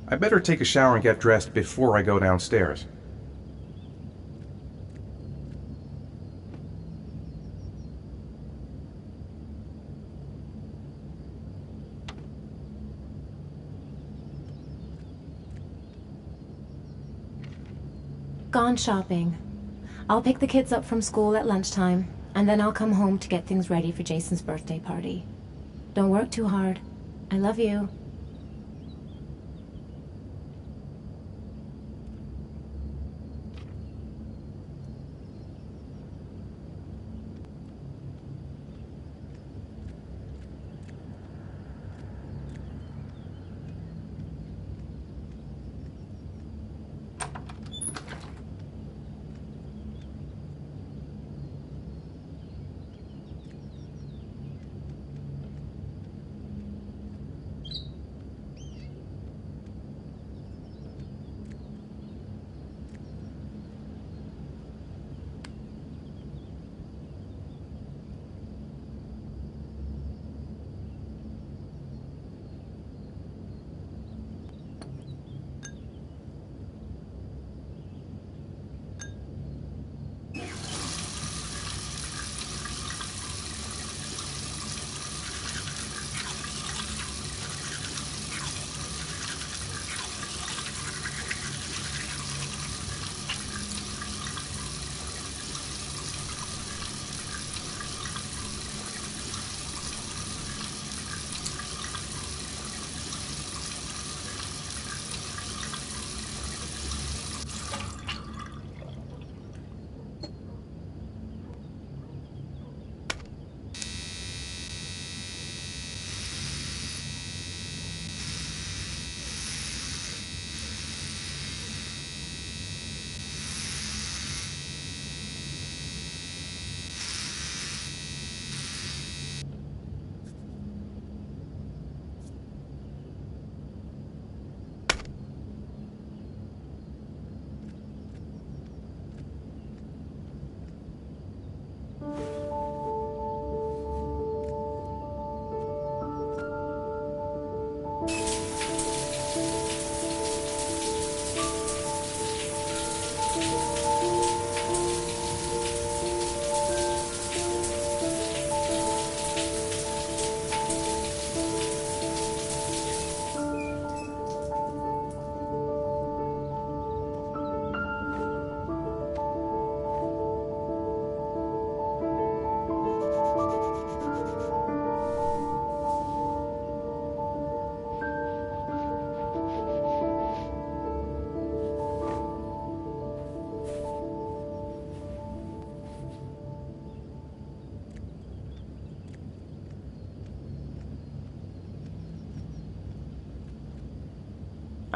I better take a shower and get dressed before I go downstairs. Gone shopping. I'll pick the kids up from school at lunchtime, and then I'll come home to get things ready for Jason's birthday party. Don't work too hard. I love you.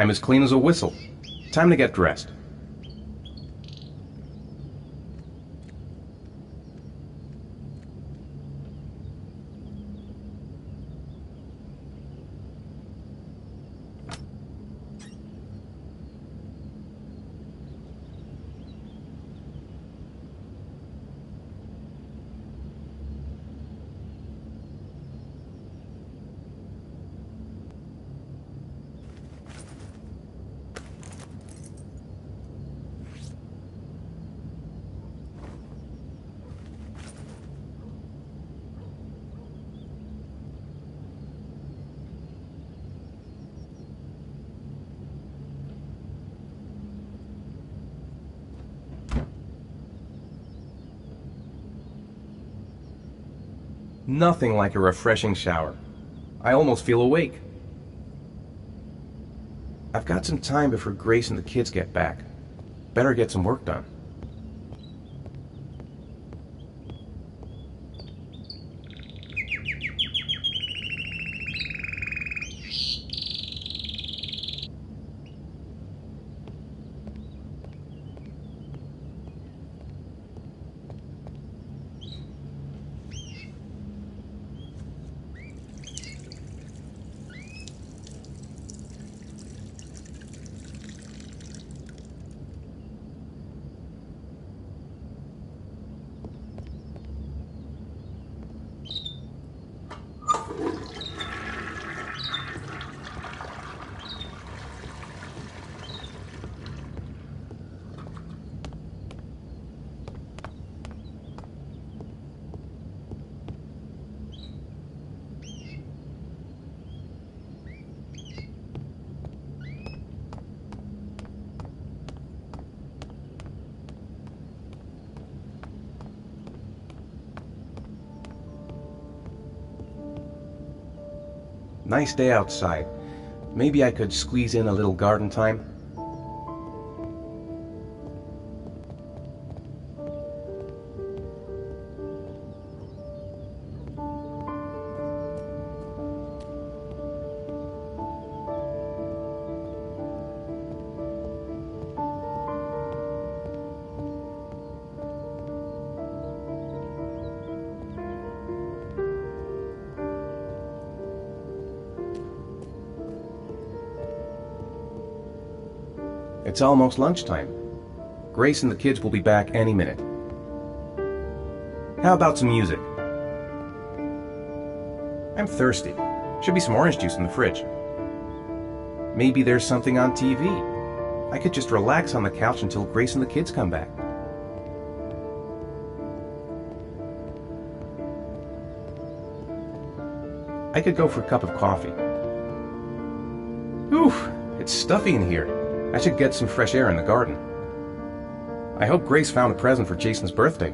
I'm as clean as a whistle. Time to get dressed. Nothing like a refreshing shower. I almost feel awake. I've got some time before Grace and the kids get back. Better get some work done. Nice day outside. Maybe I could squeeze in a little garden time? It's almost lunchtime. Grace and the kids will be back any minute. How about some music? I'm thirsty. Should be some orange juice in the fridge. Maybe there's something on TV. I could just relax on the couch until Grace and the kids come back. I could go for a cup of coffee. Oof, it's stuffy in here. I should get some fresh air in the garden. I hope Grace found a present for Jason's birthday.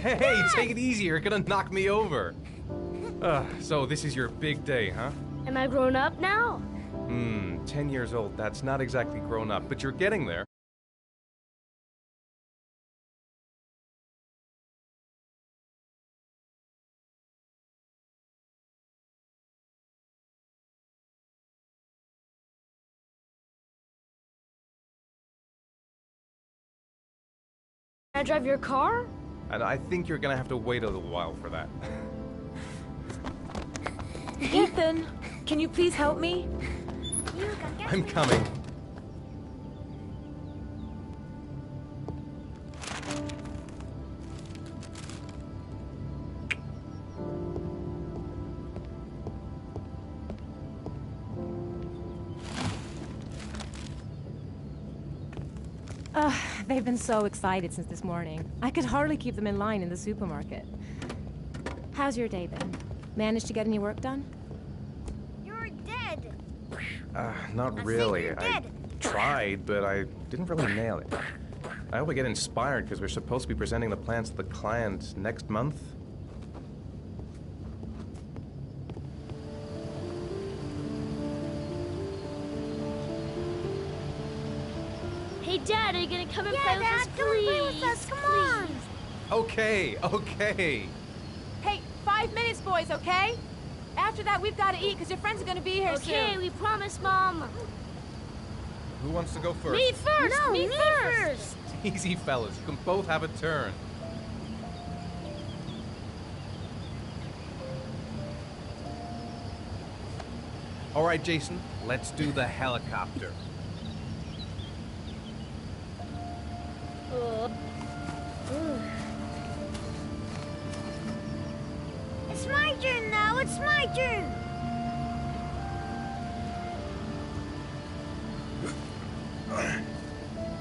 Hey, take it easy, you're gonna knock me over. So this is your big day, huh? Am I grown up now? 10 years old, that's not exactly grown up, but you're getting there. Can I drive your car? And I think you're gonna have to wait a little while for that. Ethan, can you please help me? I'm coming. They've been so excited since this morning. I could hardly keep them in line in the supermarket. How's your day been? Managed to get any work done? You're dead. Not really. I tried, but I didn't really nail it. I hope I get inspired because we're supposed to be presenting the plans to the client next month. Hey, Dad, are you gonna come and play with us, please? Come play with us. Come on. Okay. Hey, 5 minutes, boys, okay? After that, we've got to eat because your friends are going to be here soon. Okay, we promise, Mom. Who wants to go first? Me first! No, me me first! Easy, fellas. You can both have a turn. All right, Jason, let's do the helicopter. It's my turn now. It's my turn.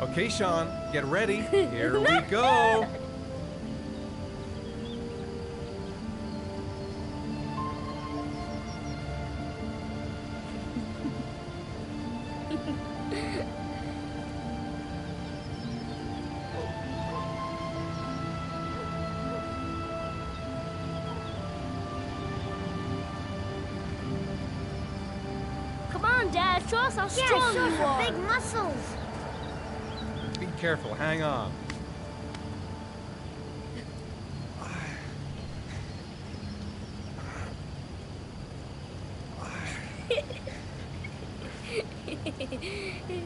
Okay, Sean, get ready. Here we go. Come on, Dad, show us how Yeah, strong show you us your are. big muscles. Be careful, hang on.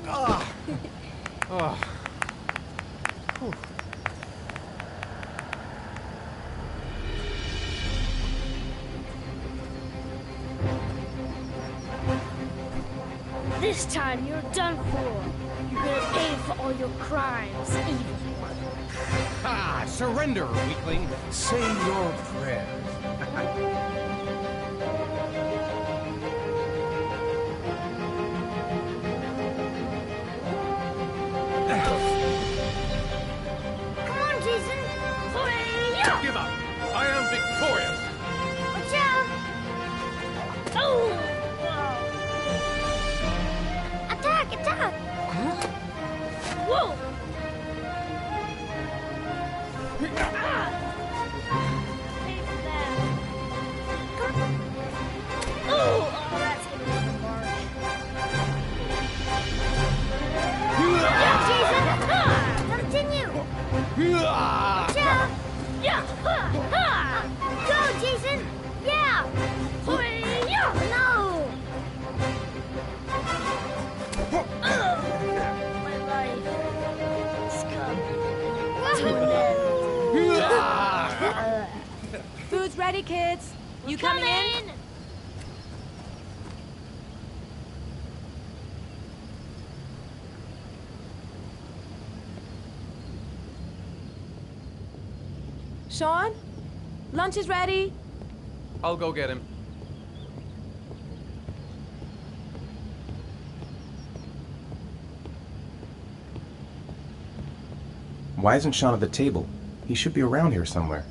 Ah. Oh. Whew. This time you're done for. You're gonna pay for all your crimes, evil one. Ah, surrender, weakling. Say your prayers. Come on, Jason. Hi-ya! Give up. I am victorious. Watch out. Oh! Attack, attack. Whoa! Pay for that. Oh, that's gonna be a mark. Yeah, Jason. Continue. Watch out. Yeah! Ha! Ha! Go, Jason. Yeah. Hi-ya! No. My life has come to an end. Food's ready, kids. You coming in? Sean? Lunch is ready. I'll go get him. Why isn't Sean at the table? He should be around here somewhere.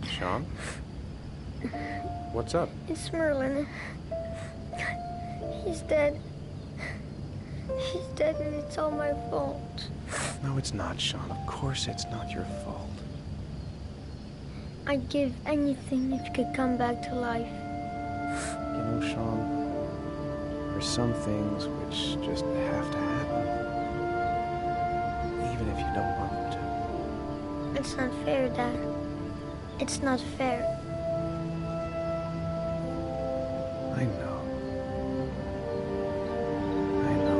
Sean? What's up? It's Merlin. He's dead. He's dead and it's all my fault. No, it's not, Sean. Of course it's not your fault. I'd give anything if you could come back to life. You know, Sean, there's some things which just have to happen. Even if you don't want them to. It's not fair, Dad. It's not fair. I know. I know.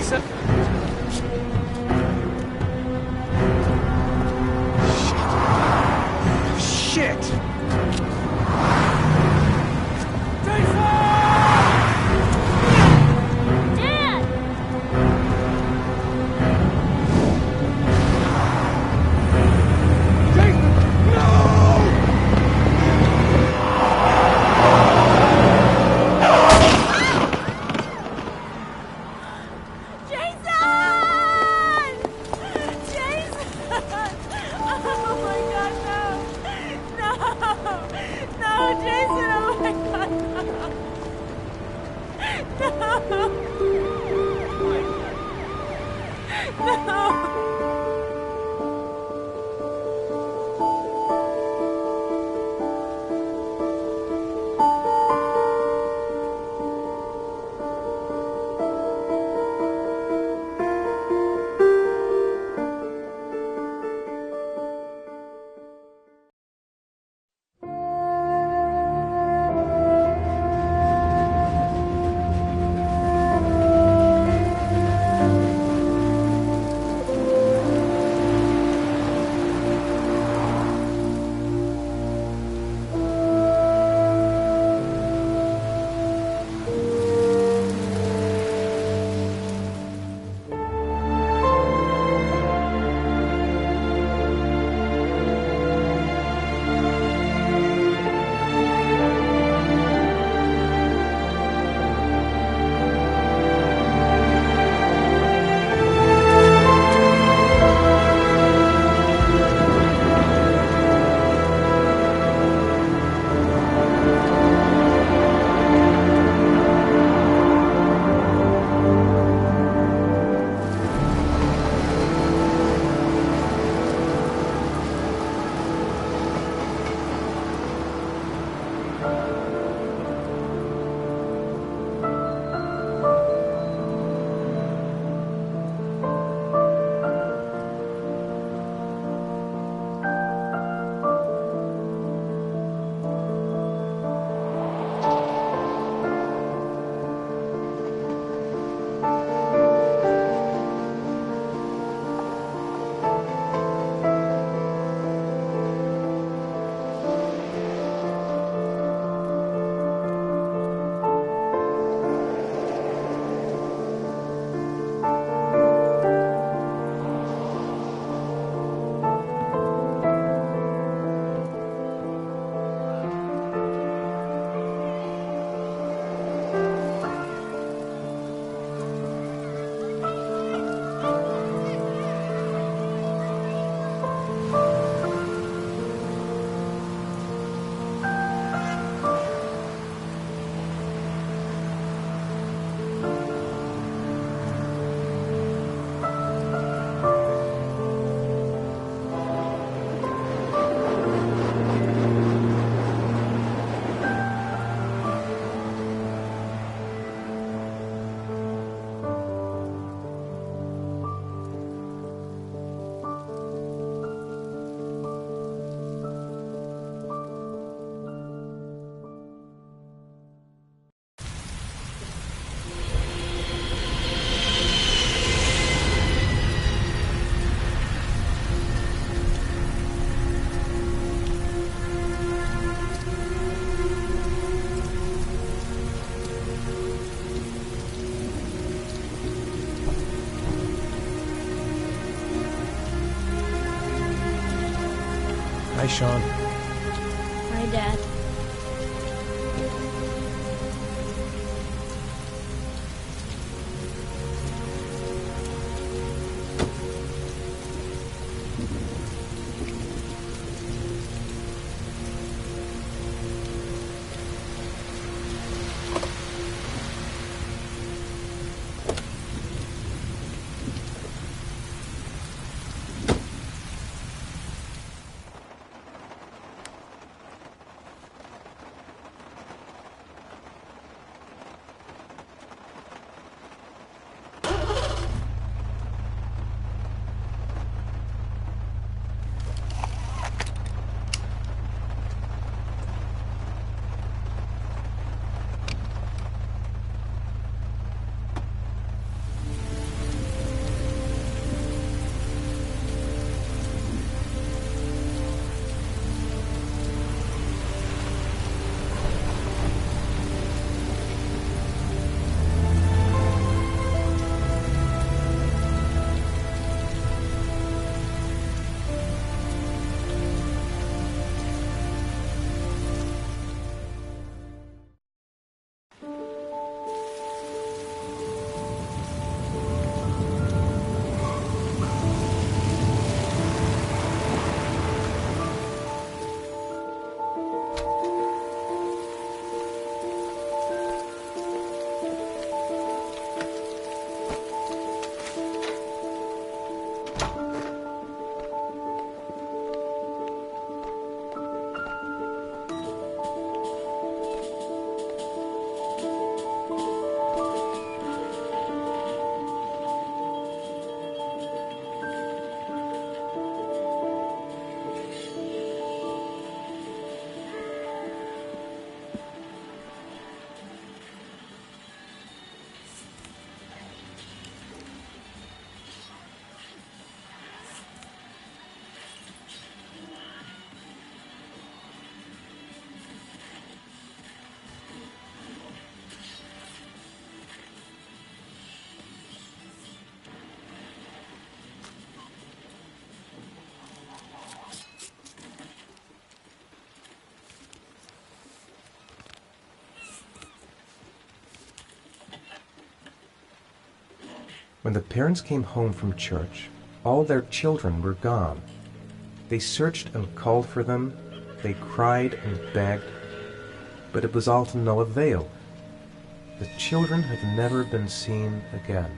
Jason! Shit! Shit! Dad! Hi, Sean. Hi, Dad. When the parents came home from church, all their children were gone. They searched and called for them, they cried and begged, but it was all to no avail. The children have never been seen again.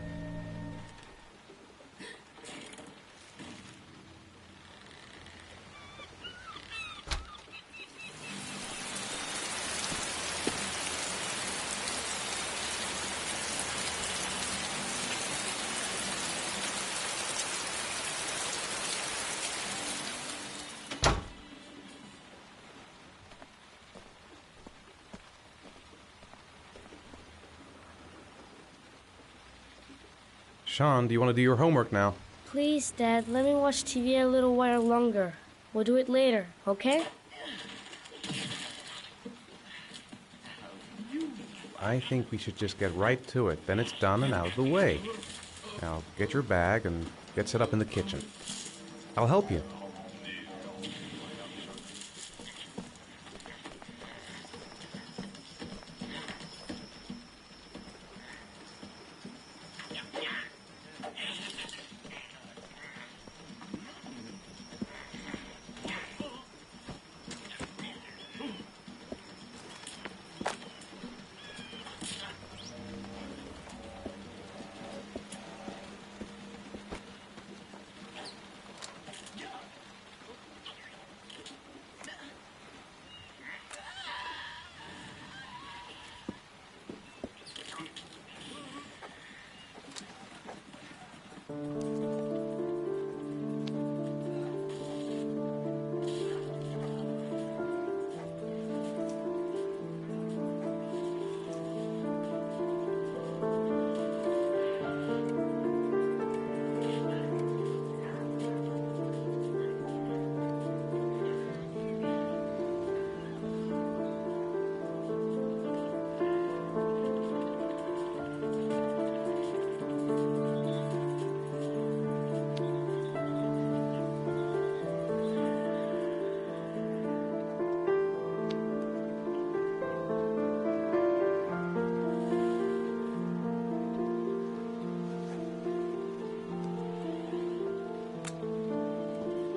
Sean, do you want to do your homework now? Please, Dad, let me watch TV a little while longer. We'll do it later, okay? I think we should just get right to it. Then it's done and out of the way. Now, get your bag and get set up in the kitchen. I'll help you.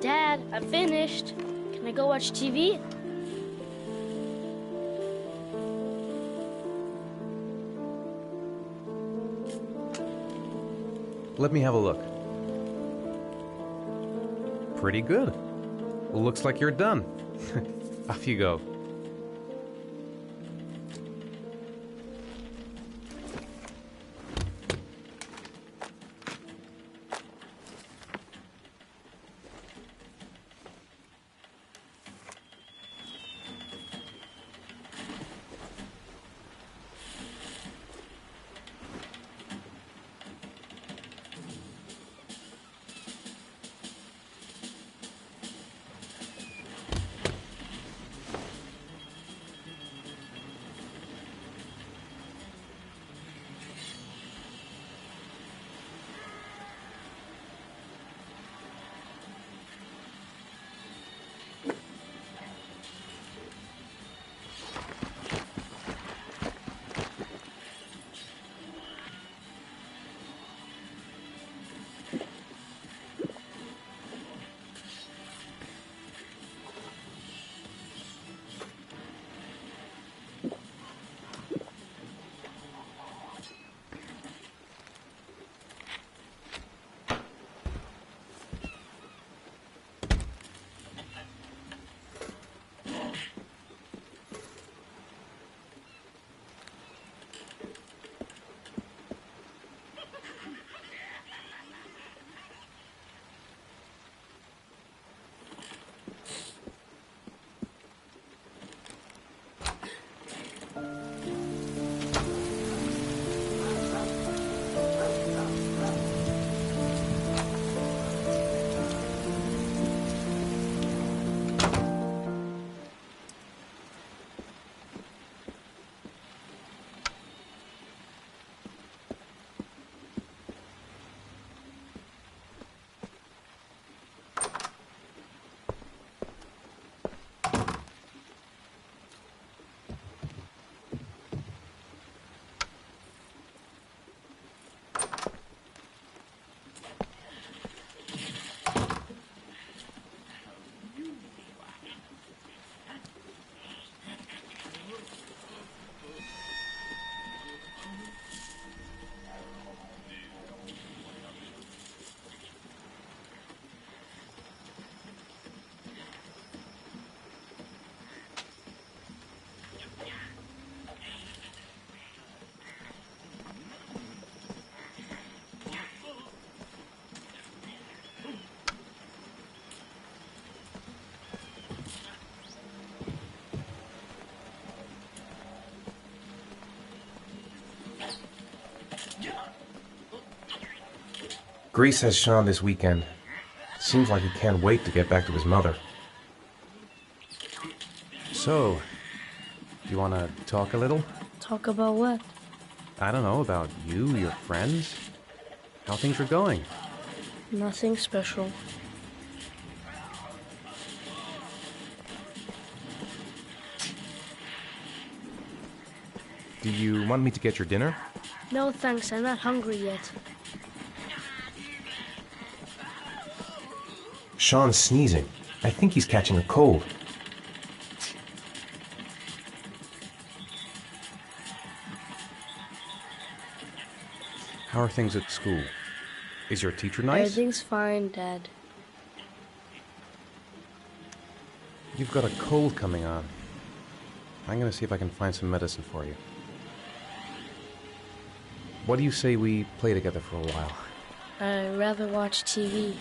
Dad, I finished. Can I go watch TV? Let me have a look. Pretty good. Looks like you're done. Off you go. Grease has Sean this weekend. Seems like he can't wait to get back to his mother. So, do you want to talk a little? Talk about what? I don't know, about you, your friends, how things are going. Nothing special. Do you want me to get your dinner? No thanks, I'm not hungry yet. Sean's sneezing. I think he's catching a cold. How are things at school? Is your teacher nice? Everything's fine, Dad. You've got a cold coming on. I'm gonna see if I can find some medicine for you. What do you say we play together for a while? I'd rather watch TV.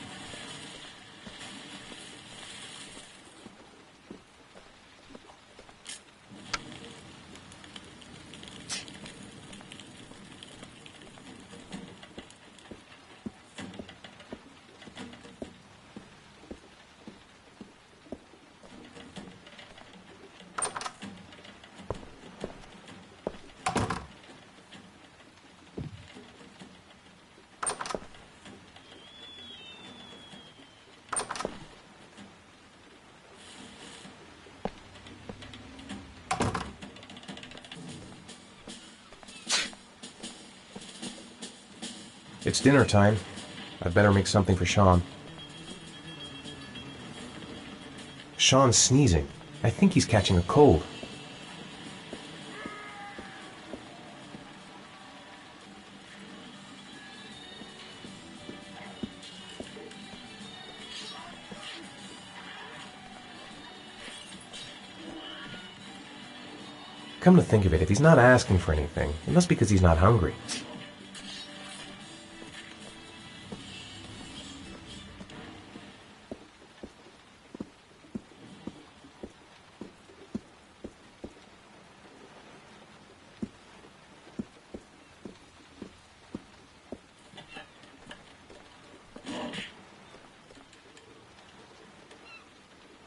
It's dinner time. I'd better make something for Sean. Sean's sneezing. I think he's catching a cold. Come to think of it, if he's not asking for anything, it must be because he's not hungry.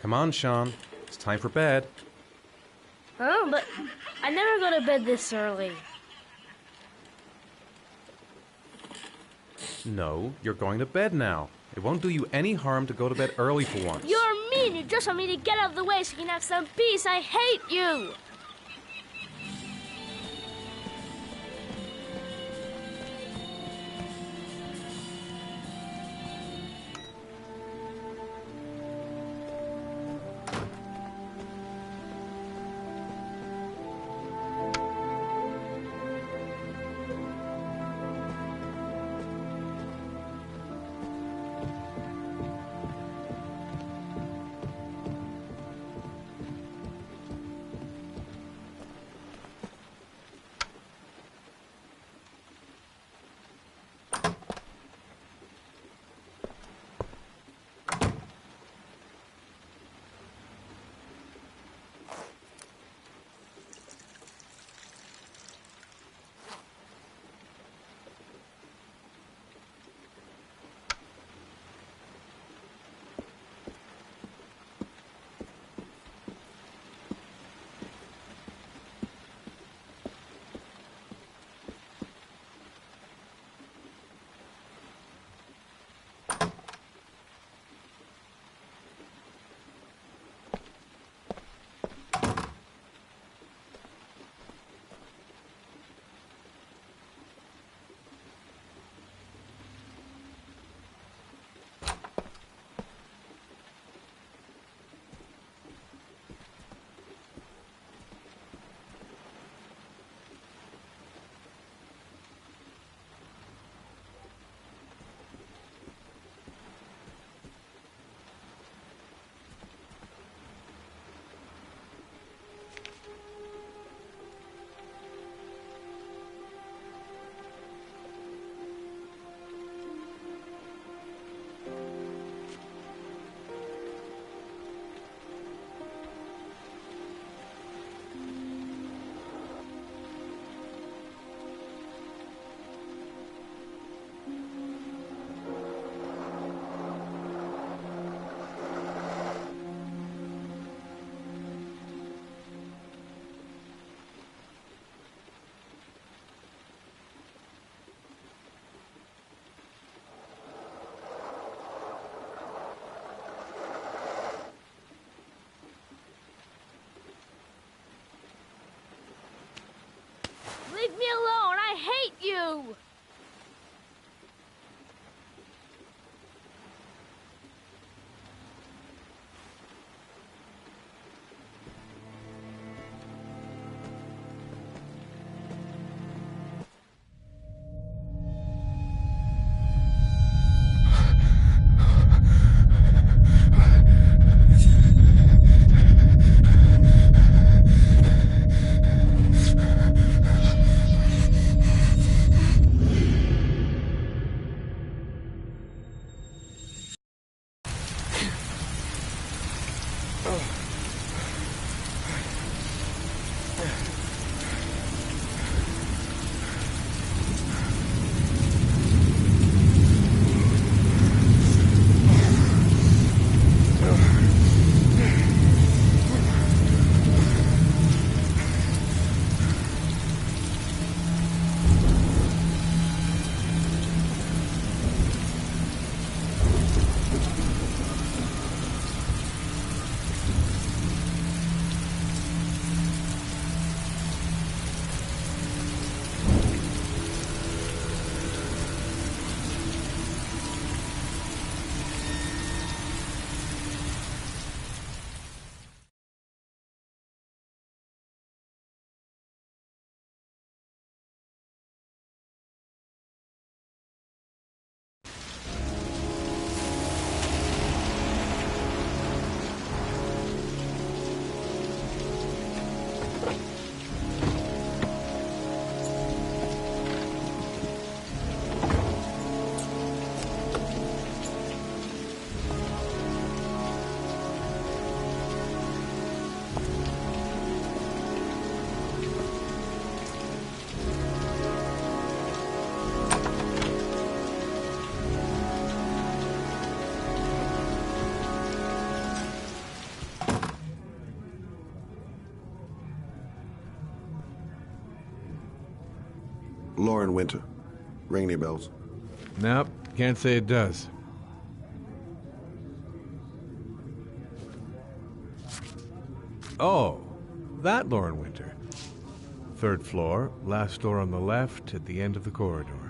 Come on, Sean. It's time for bed. Oh, but I never go to bed this early. No, you're going to bed now. It won't do you any harm to go to bed early for once. You're mean! You just want me to get out of the way so you can have some peace. I hate you! you! Lauren Winter. Ring any bells? Nope, can't say it does. Oh, that Lauren Winter. 3rd floor, last door on the left at the end of the corridor.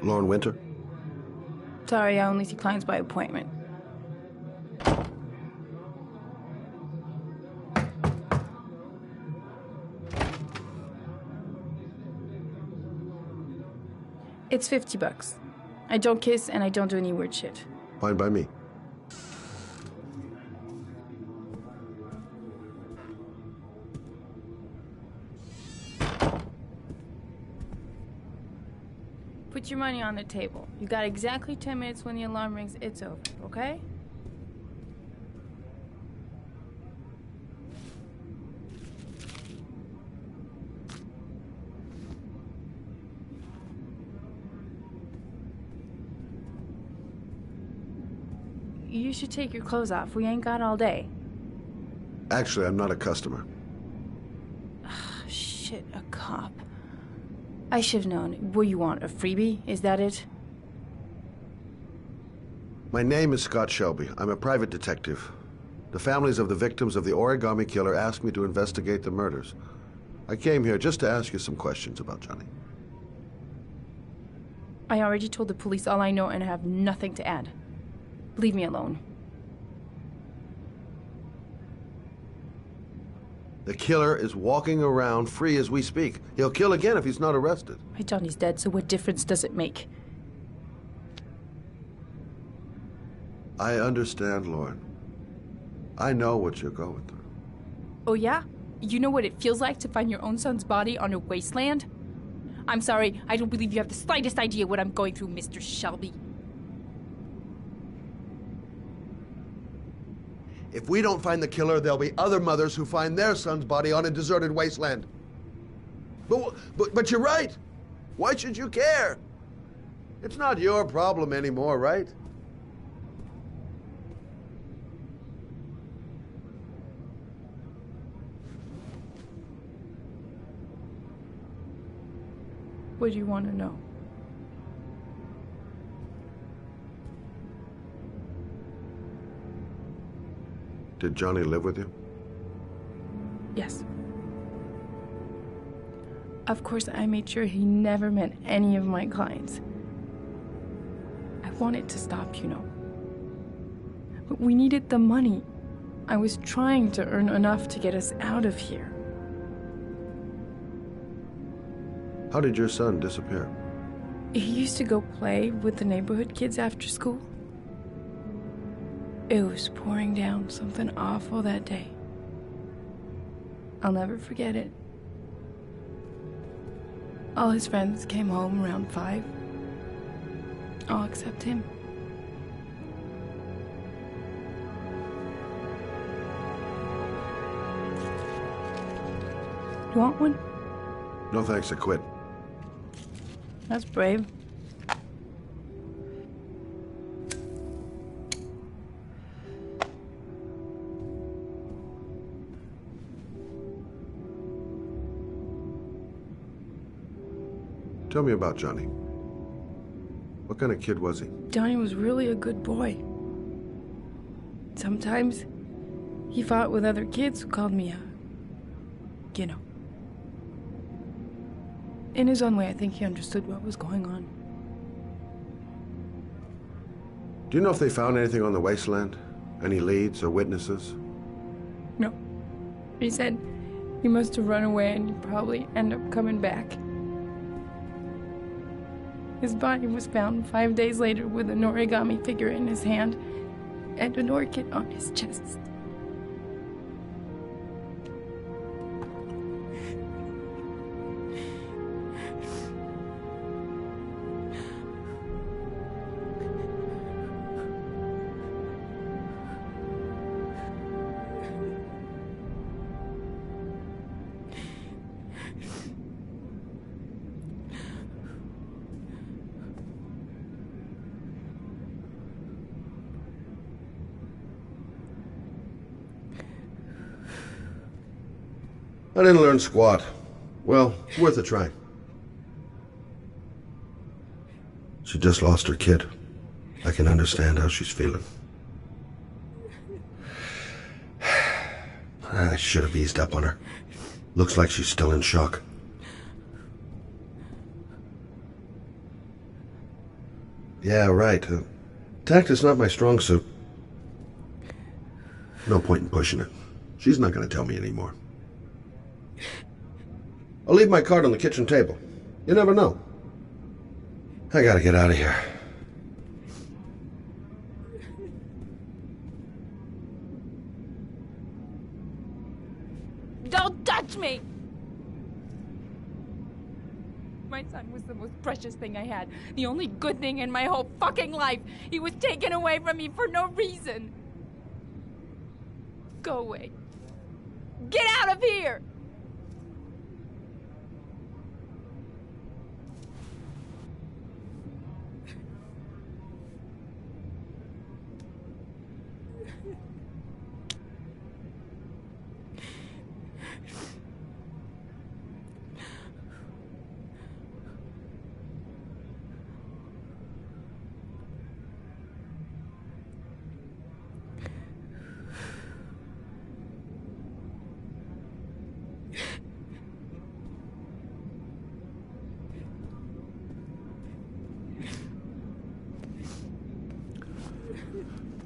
Lauren Winter? Sorry, I only see clients by appointment. It's $50. I don't kiss and I don't do any weird shit. Fine by me. Put your money on the table. You got exactly 10 minutes. When the alarm rings, it's over, okay? You should take your clothes off. We ain't got all day. Actually, I'm not a customer. Shit, a cop. I should have known. What do you want, a freebie? Is that it? My name is Scott Shelby. I'm a private detective. The families of the victims of the origami killer asked me to investigate the murders. I came here just to ask you some questions about Johnny. I already told the police all I know and I have nothing to add. Leave me alone. The killer is walking around free as we speak. He'll kill again if he's not arrested. My Johnny's dead, so what difference does it make? I understand, Lauren. I know what you're going through. Oh, yeah? You know what it feels like to find your own son's body on a wasteland? I'm sorry, I don't believe you have the slightest idea what I'm going through, Mr. Shelby. If we don't find the killer, there'll be other mothers who find their son's body on a deserted wasteland. But you're right. Why should you care? It's not your problem anymore, right? What do you want to know? Did Johnny live with you? Yes. Of course, I made sure he never met any of my clients. I wanted to stop, you know. But we needed the money. I was trying to earn enough to get us out of here. How did your son disappear? He used to go play with the neighborhood kids after school. It was pouring down something awful that day. I'll never forget it. All his friends came home around 5. All except him. You want one? No thanks, I quit. That's brave. Tell me about Johnny. What kind of kid was he? Johnny was really a good boy. Sometimes he fought with other kids who called me you know. In his own way, I think he understood what was going on. Do you know if they found anything on the wasteland? Any leads or witnesses? No. He said he must have run away and he'd probably end up coming back. His body was found 5 days later with an origami figure in his hand and an orchid on his chest. I didn't learn squat. Well, worth a try. She just lost her kid. I can understand how she's feeling. I should have eased up on her. Looks like she's still in shock. Yeah, right. Tact is not my strong suit. No point in pushing it. She's not going to tell me anymore. I'll leave my card on the kitchen table. You never know. I gotta get out of here. Don't touch me! My son was the most precious thing I had. The only good thing in my whole fucking life. He was taken away from me for no reason. Go away. Get out of here!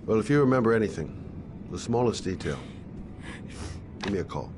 Well, if you remember anything, the smallest detail, give me a call.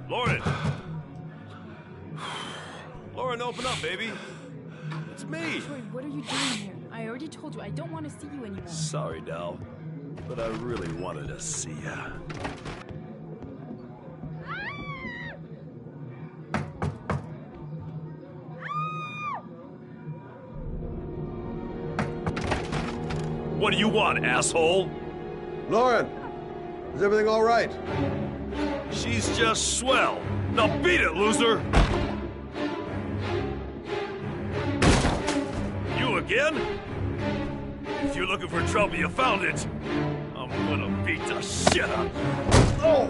Lauren! Lauren, open up, baby. It's me. Troy, what are you doing here? I already told you I don't want to see you anymore. Sorry, Dal, but I really wanted to see ya. What do you want, asshole? Lauren, is everything all right? She's just swell. Now beat it, loser! You again? If you're looking for trouble, you found it. I'm gonna beat the shit out of you. Oh!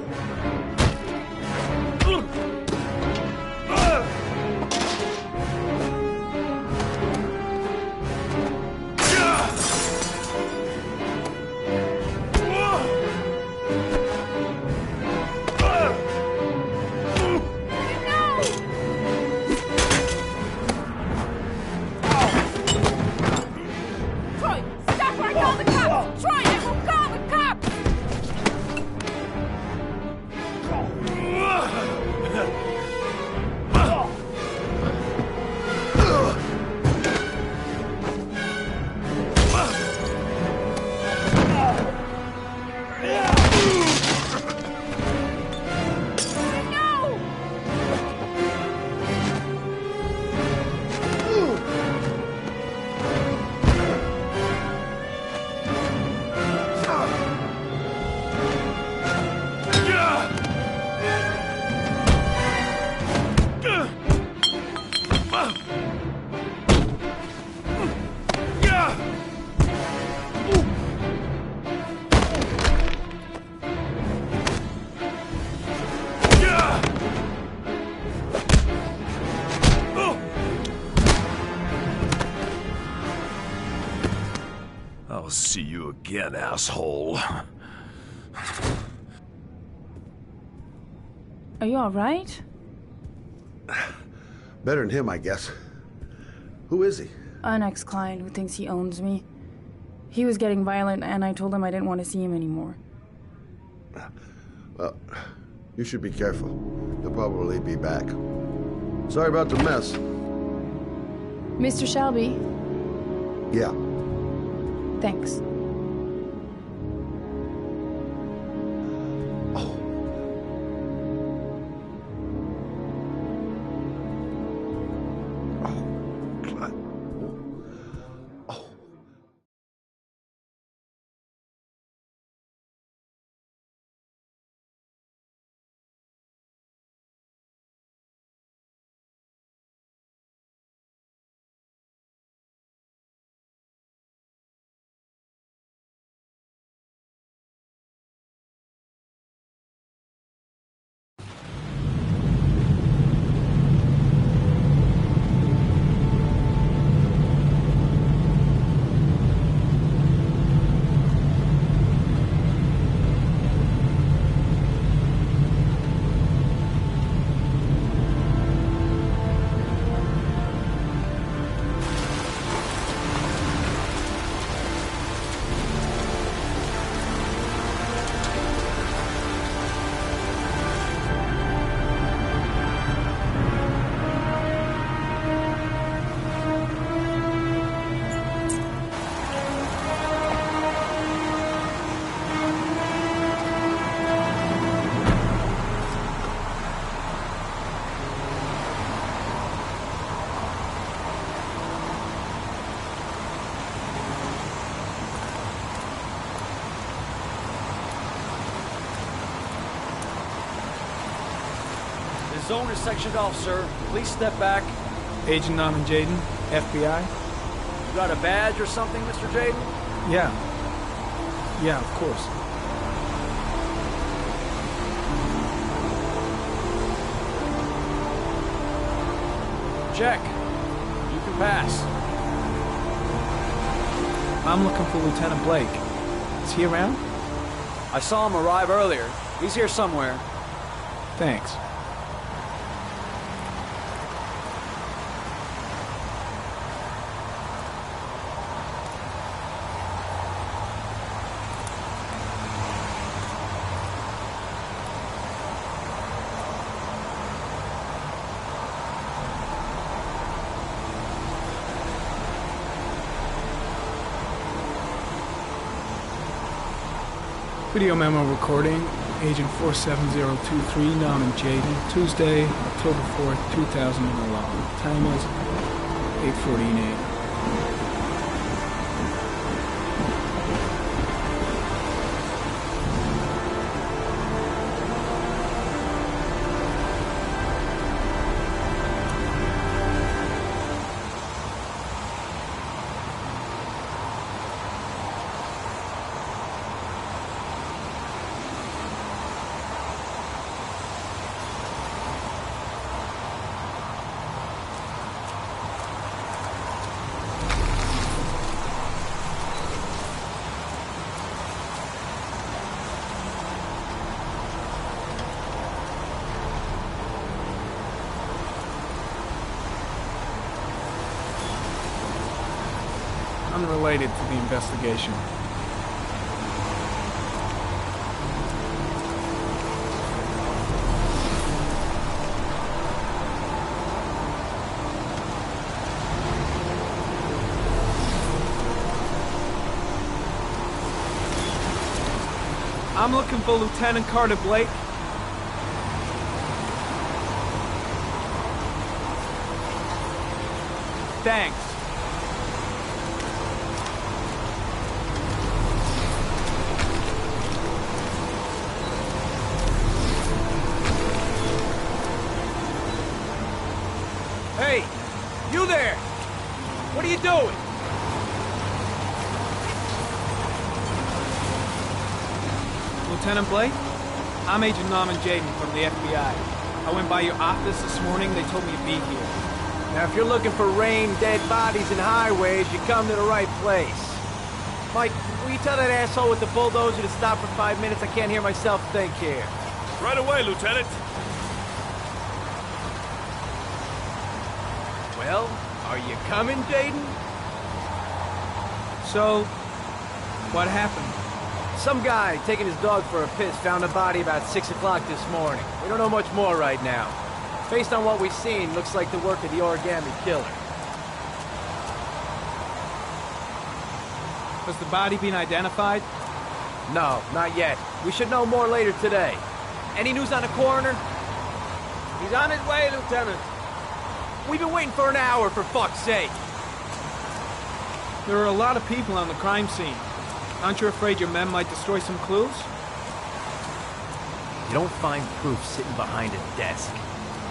I'll see you again, asshole. Are you alright? Better than him, I guess. Who is he? An ex-client who thinks he owns me. He was getting violent, and I told him I didn't want to see him anymore. Well, you should be careful. He'll probably be back. Sorry about the mess. Mr. Shelby? Yeah. Thanks. Zone is sectioned off, sir. Please step back. Agent Norman Jaden, FBI. You got a badge or something, Mr. Jaden? Yeah. Yeah, of course. Check. You can pass. I'm looking for Lieutenant Blake. Is he around? I saw him arrive earlier. He's here somewhere. Thanks. Video memo recording, Agent 47023, Norman Jaden, Tuesday, October 4th, 2011. Time is 8:14 a.m. Unrelated to the investigation. I'm looking for Lieutenant Carter Blake. Thanks. Hey, you there! What are you doing? Lieutenant Blake? I'm Agent Norman Jaden from the FBI. I went by your office this morning, they told me to be here. Now, if you're looking for rain, dead bodies, and highways, you come to the right place. Mike, will you tell that asshole with the bulldozer to stop for 5 minutes? I can't hear myself think here. Right away, Lieutenant. Well, are you coming, Jaden? So, what happened? Some guy taking his dog for a piss found a body about 6 o'clock this morning. We don't know much more right now. Based on what we've seen, looks like the work of the origami killer. Has the body been identified? No, not yet. We should know more later today. Any news on the coroner? He's on his way, Lieutenant. We've been waiting for an hour, for fuck's sake. There are a lot of people on the crime scene. Aren't you afraid your men might destroy some clues? You don't find proof sitting behind a desk.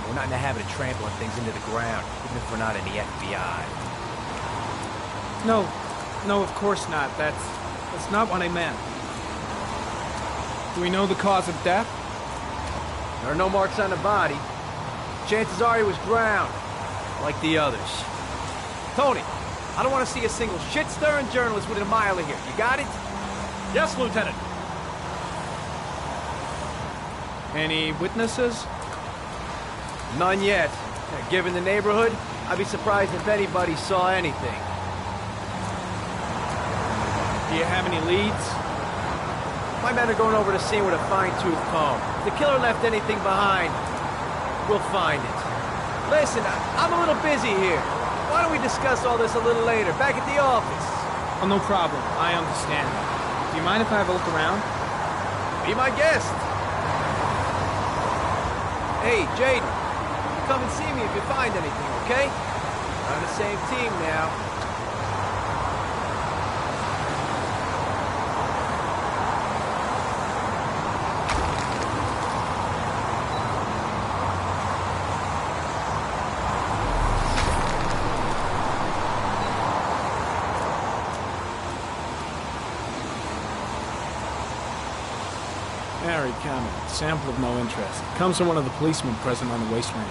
We're not in the habit of trampling things into the ground, even if we're not in the FBI. No, of course not. That's not what I meant. Do we know the cause of death? There are no marks on the body. Chances are he was drowned, like the others. Tony, I don't want to see a single shit-stirring journalist within a mile of here. You got it? Yes, Lieutenant. Any witnesses? None yet. Given the neighborhood, I'd be surprised if anybody saw anything. Do you have any leads? My men are going over the scene with a fine-tooth comb. If the killer left anything behind, we'll find it. Listen, I'm a little busy here. Why don't we discuss all this a little later, back at the office? Oh, no problem. I understand. Do you mind if I have a look around? Be my guest. Hey, Jaden, come and see me if you find anything, okay? We're on the same team now. Harry comment. Sample of no interest. Comes from one of the policemen present on the wasteland.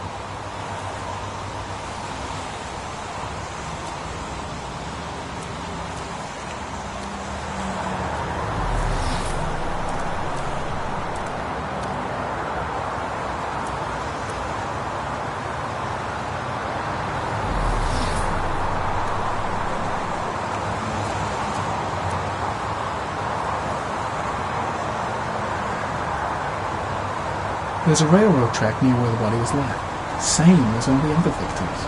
There's a railroad track near where the body was left. Same as all the other victims.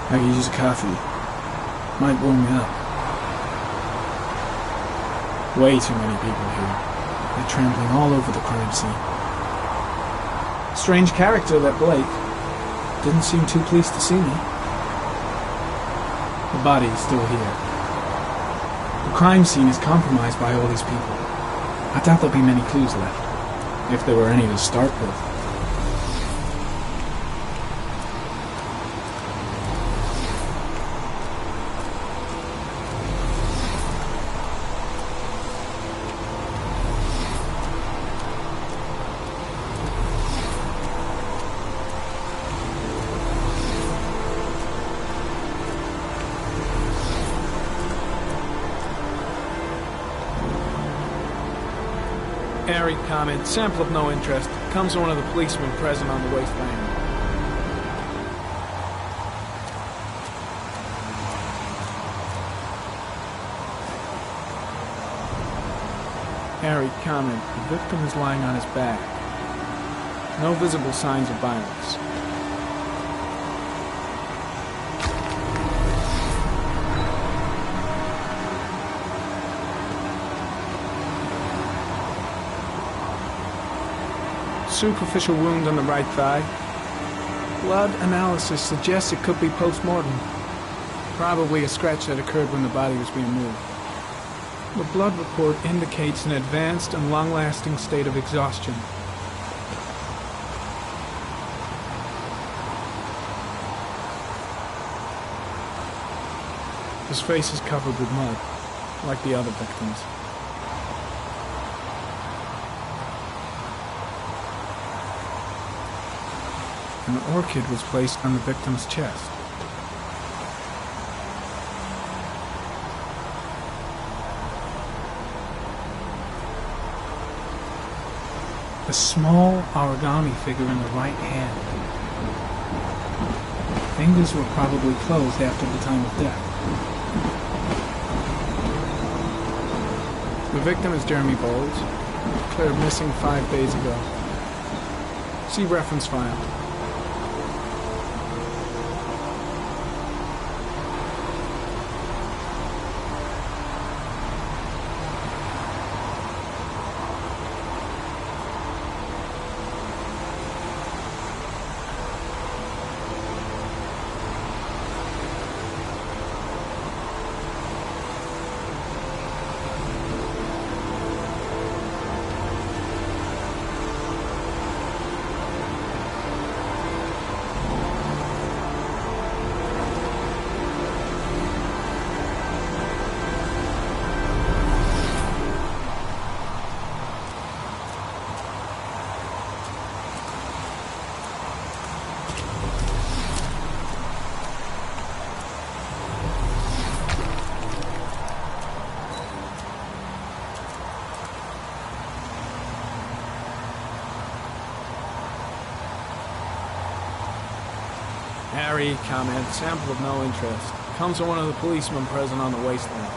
I could use a coffee. Might warm me up. Way too many people here. They're trampling all over the crime scene. Strange character, that Blake. Didn't seem too pleased to see me. The body is still here. The crime scene is compromised by all these people. I doubt there'll be many clues left. If there were any to start with. Airy comment, sample of no interest. Comes from one of the policemen present on the wasteland. Airy comment, the victim is lying on his back. No visible signs of violence. Superficial wound on the right thigh. Blood analysis suggests it could be post-mortem. Probably a scratch that occurred when the body was being moved. The blood report indicates an advanced and long-lasting state of exhaustion. His face is covered with mud, like the other victims. An orchid was placed on the victim's chest. A small origami figure in the right hand. Fingers were probably closed after the time of death. The victim is Jeremy Bowles, declared missing 5 days ago. See reference file. Harry comment, sample of no interest. Comes from one of the policemen present on the wasteland.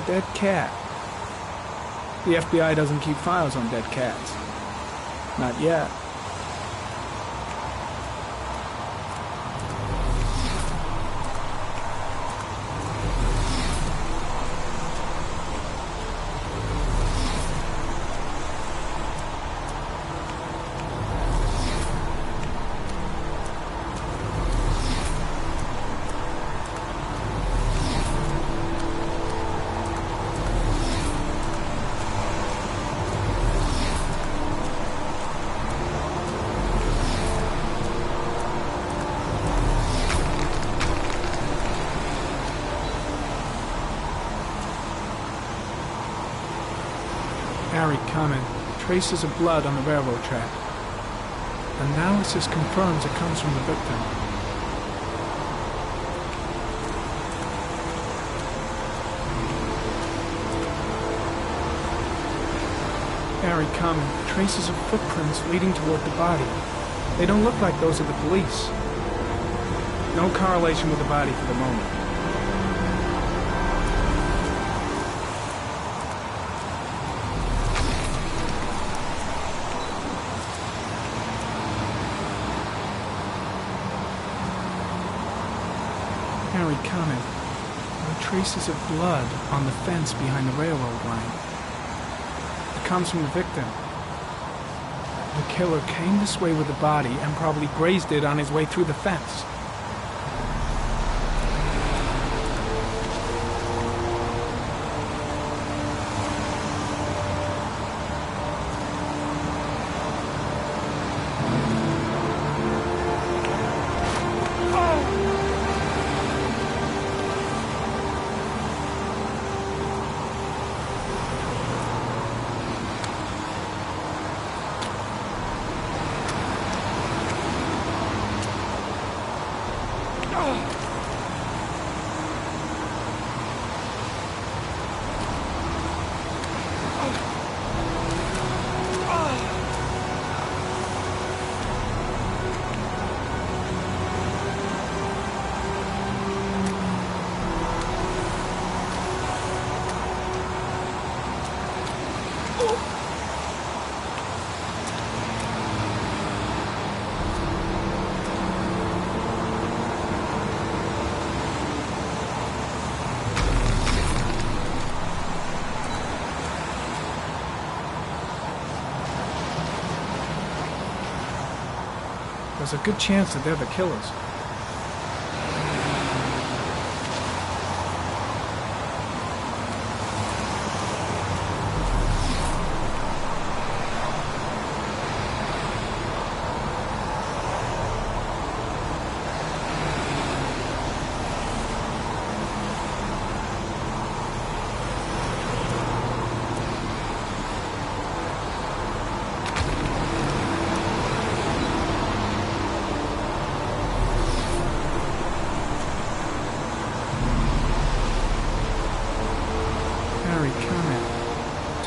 Dead cat. The FBI doesn't keep files on dead cats. Not yet. Harry, comment. Traces of blood on the railroad track. Analysis confirms it comes from the victim. Harry, comment. Traces of footprints leading toward the body. They don't look like those of the police. No correlation with the body for the moment. Harry, comment. There are traces of blood on the fence behind the railroad line. It comes from the victim. The killer came this way with the body and probably grazed it on his way through the fence. There's a good chance that they're the killers.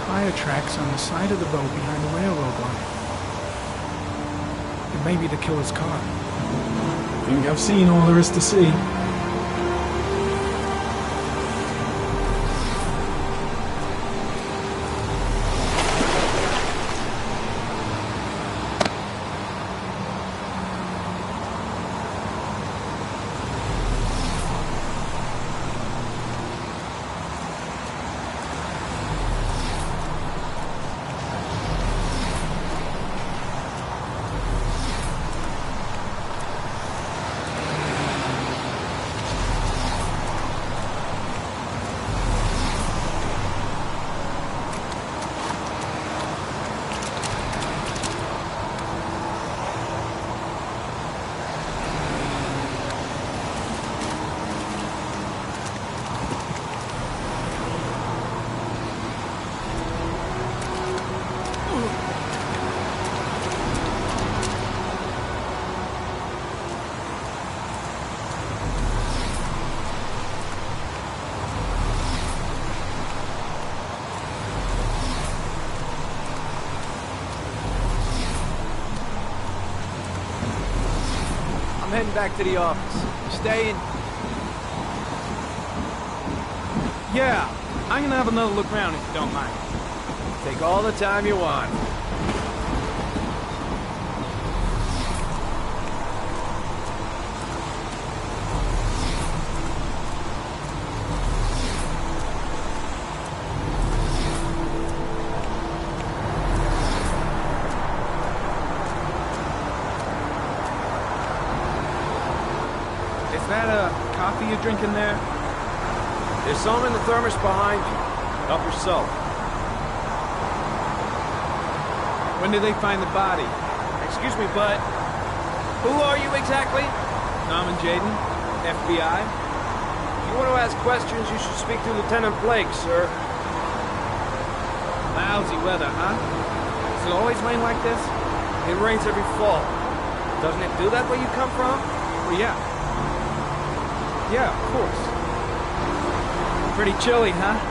Tire tracks on the side of the road behind the railroad line. It may be the killer's car. I think I've seen all there is to see. I'm heading back to the office. You staying? Yeah, I'm gonna have another look around if you don't mind. Take all the time you want. Is that a coffee you're drinking there? There's some in the thermos behind you. Help yourself. When did they find the body? Excuse me, bud. Who are you exactly? Norman Jaden, FBI. If you want to ask questions, you should speak to Lieutenant Blake, sir. Lousy weather, huh? Does it always rain like this? It rains every fall. Doesn't it do that where you come from? Well, yeah. Yeah, of course. Pretty chilly, huh?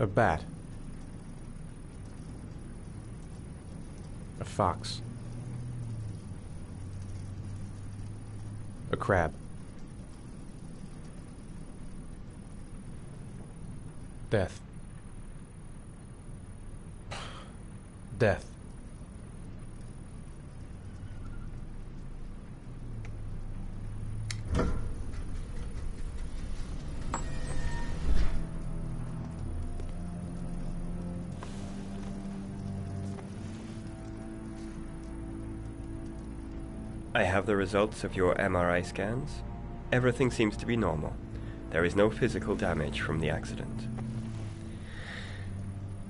A bat. A fox. A crab. Death. Death. I have the results of your MRI scans. Everything seems to be normal. There is no physical damage from the accident.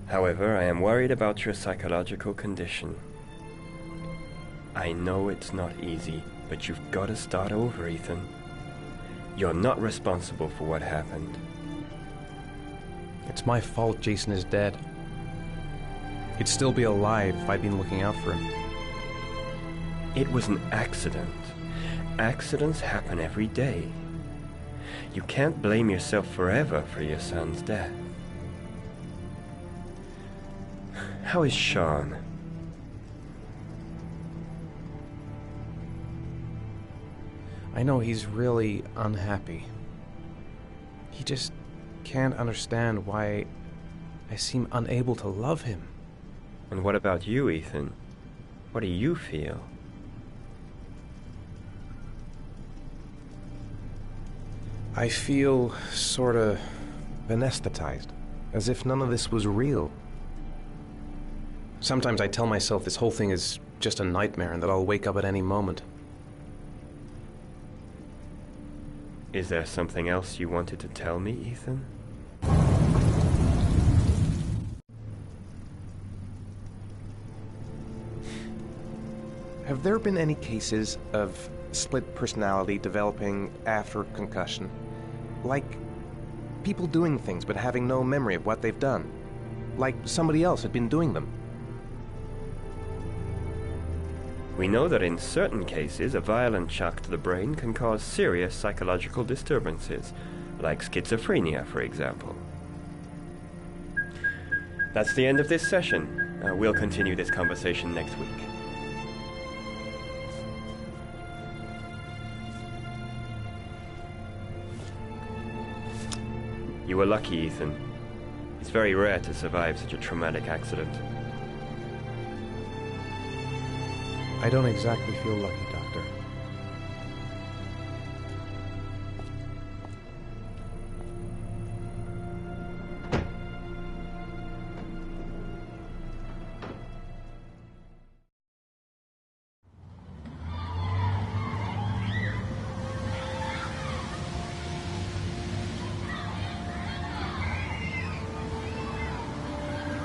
However, I am worried about your psychological condition. I know it's not easy, but you've got to start over, Ethan. You're not responsible for what happened. It's my fault Jason is dead. He'd still be alive if I'd been looking out for him. It was an accident. Accidents happen every day. You can't blame yourself forever for your son's death. How is Sean? I know he's really unhappy. He just can't understand why I seem unable to love him. And what about you, Ethan? What do you feel? I feel sorta anesthetized, as if none of this was real. Sometimes I tell myself this whole thing is just a nightmare and that I'll wake up at any moment. Is there something else you wanted to tell me, Ethan? Have there been any cases of split personality developing after concussion? Like people doing things but having no memory of what they've done? Like somebody else had been doing them? We know that in certain cases, a violent shock to the brain can cause serious psychological disturbances, like schizophrenia, for example. That's the end of this session. We'll continue this conversation next week. You were lucky, Ethan. It's very rare to survive such a traumatic accident. I don't exactly feel lucky, Doctor.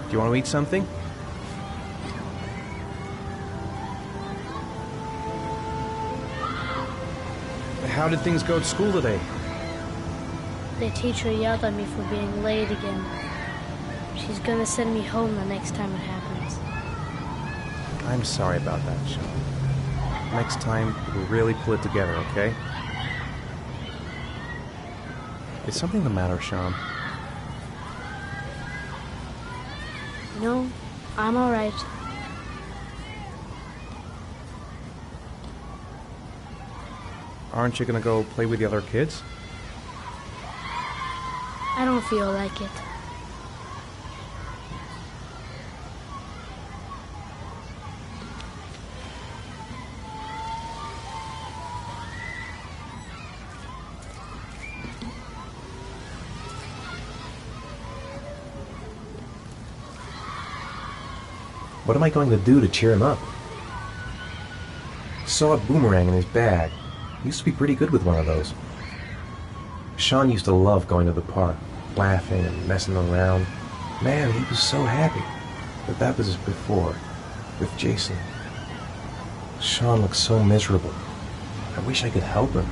Do you want to eat something? How did things go at school today? The teacher yelled at me for being late again. She's gonna send me home the next time it happens. I'm sorry about that, Sean. Next time, we'll really pull it together, okay? Is something the matter, Sean? No, I'm alright. Aren't you gonna go play with the other kids? I don't feel like it. What am I going to do to cheer him up? Saw a boomerang in his bag. He used to be pretty good with one of those. Sean used to love going to the park, laughing and messing around. Man, he was so happy. But that was before, with Jason. Sean looks so miserable. I wish I could help him.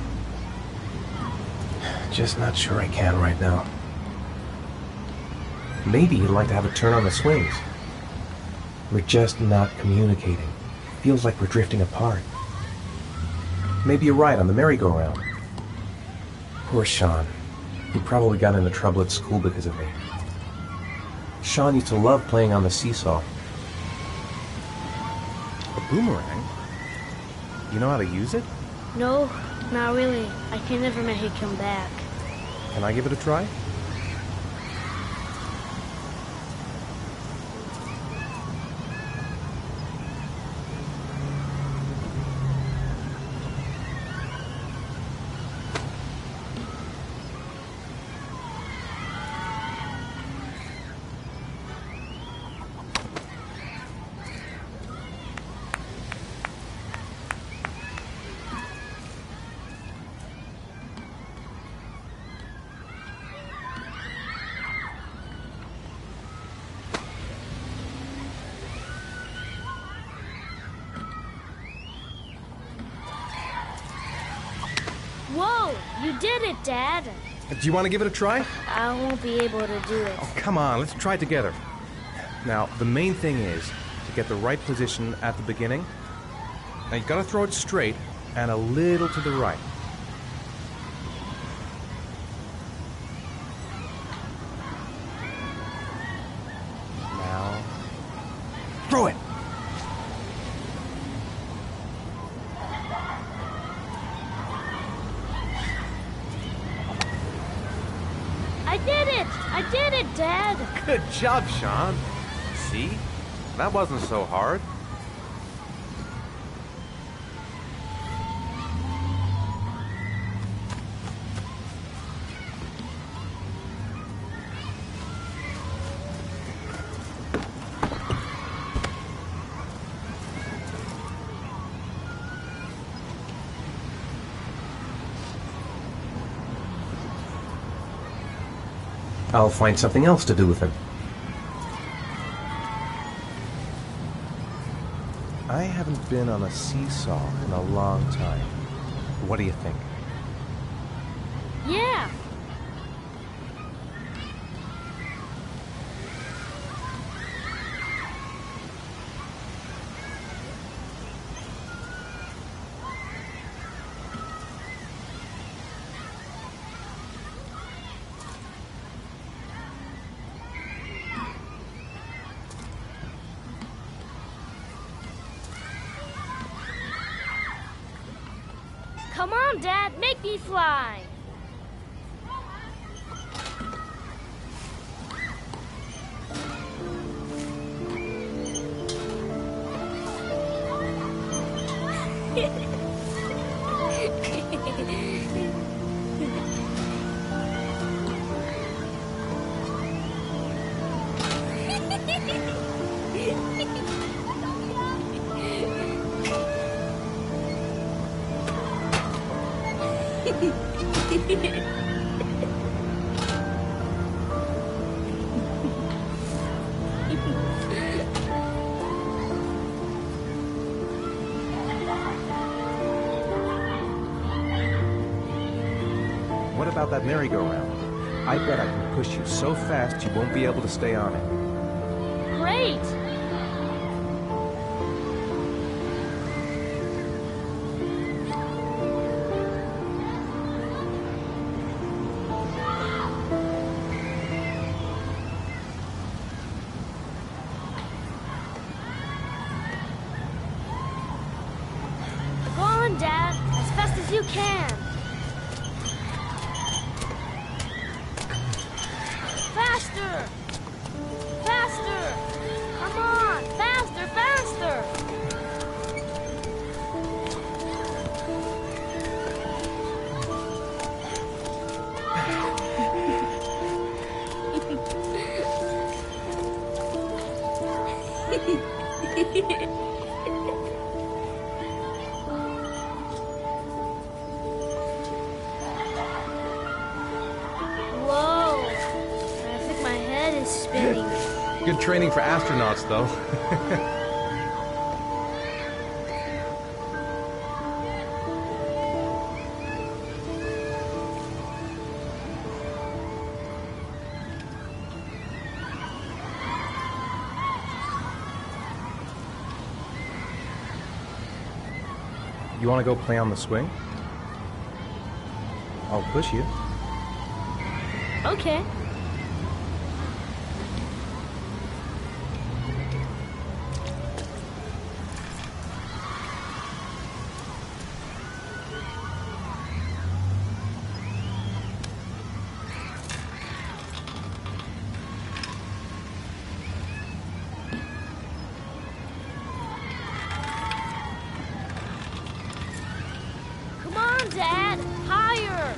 Just not sure I can right now. Maybe he'd like to have a turn on the swings. We're just not communicating. Feels like we're drifting apart. Maybe a ride on the merry-go-round. Poor Sean. He probably got into trouble at school because of me. Sean used to love playing on the seesaw. A boomerang? You know how to use it? No, not really. I can never make it come back. Can I give it a try? Whoa! You did it, Dad! Do you want to give it a try? I won't be able to do it. Oh, come on, let's try it together. Now, the main thing is to get the right position at the beginning. Now, you've got to throw it straight and a little to the right. Now, throw it! I I did it! I did it, Dad! Good job, Sean. See? That wasn't so hard. I'll find something else to do with him. I haven't been on a seesaw in a long time. What do you think? Yeah! Come on, Dad, make me fly! What about that merry-go-round? I bet I can push you so fast you won't be able to stay on it. Great! Go on, Dad, as fast as you can. Faster! Faster! Come on! Faster, faster! Whoa! I think my head is spinning. Good training for astronauts, though. You want to go play on the swing? I'll push you. Okay. Come on, Dad! Higher!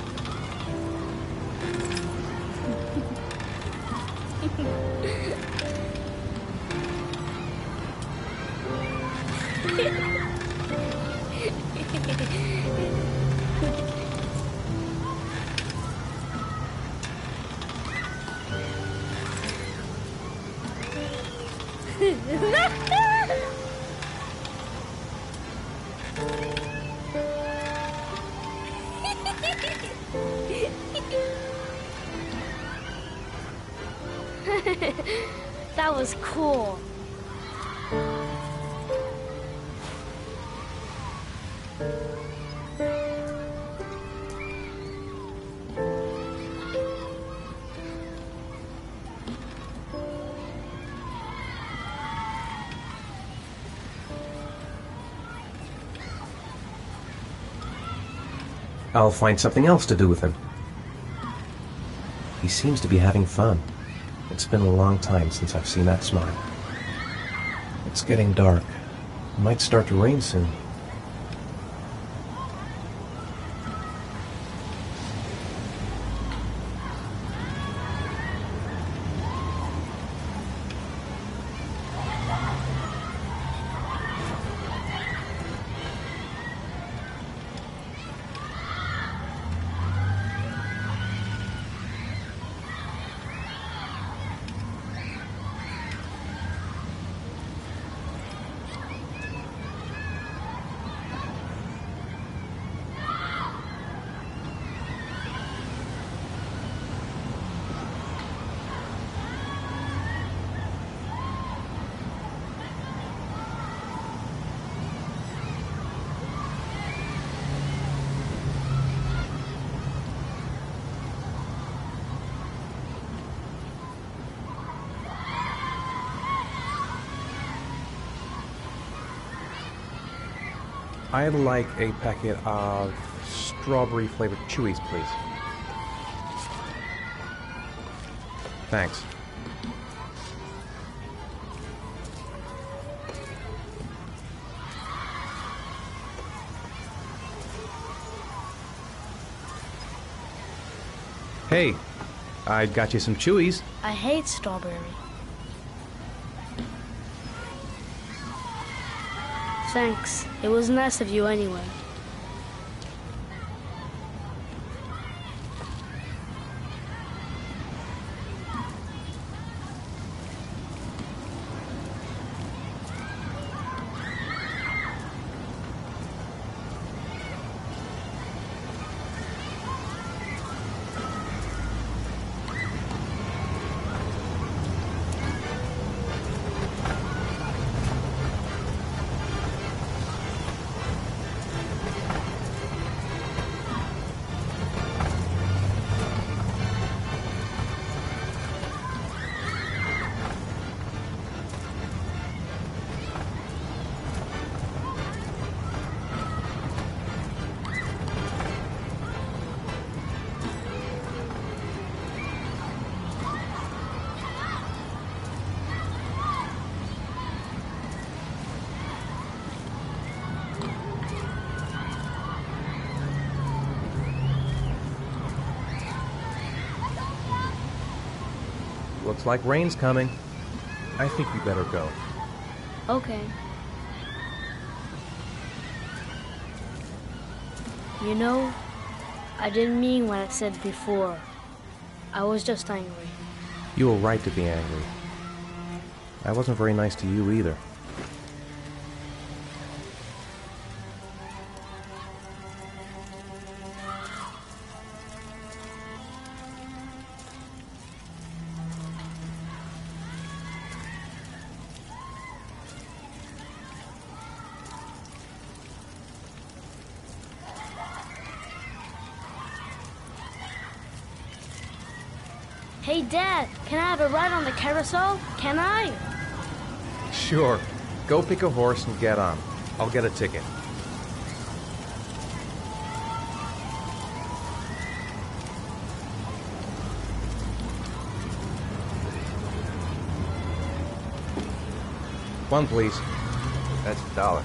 That was cool. I'll find something else to do with him. He seems to be having fun. It's been a long time since I've seen that smile. It's getting dark. It might start to rain soon. I'd like a packet of strawberry-flavored chewies, please. Thanks. Hey, I got you some chewies. I hate strawberry. Thanks. It was nice of you anyway. Looks like rain's coming. I think we better go. Okay. You know, I didn't mean what I said before. I was just angry. You were right to be angry. I wasn't very nice to you either. Hey, Dad, can I have a ride on the carousel? Can I? Sure. Go pick a horse and get on. I'll get a ticket. One, please. That's $1.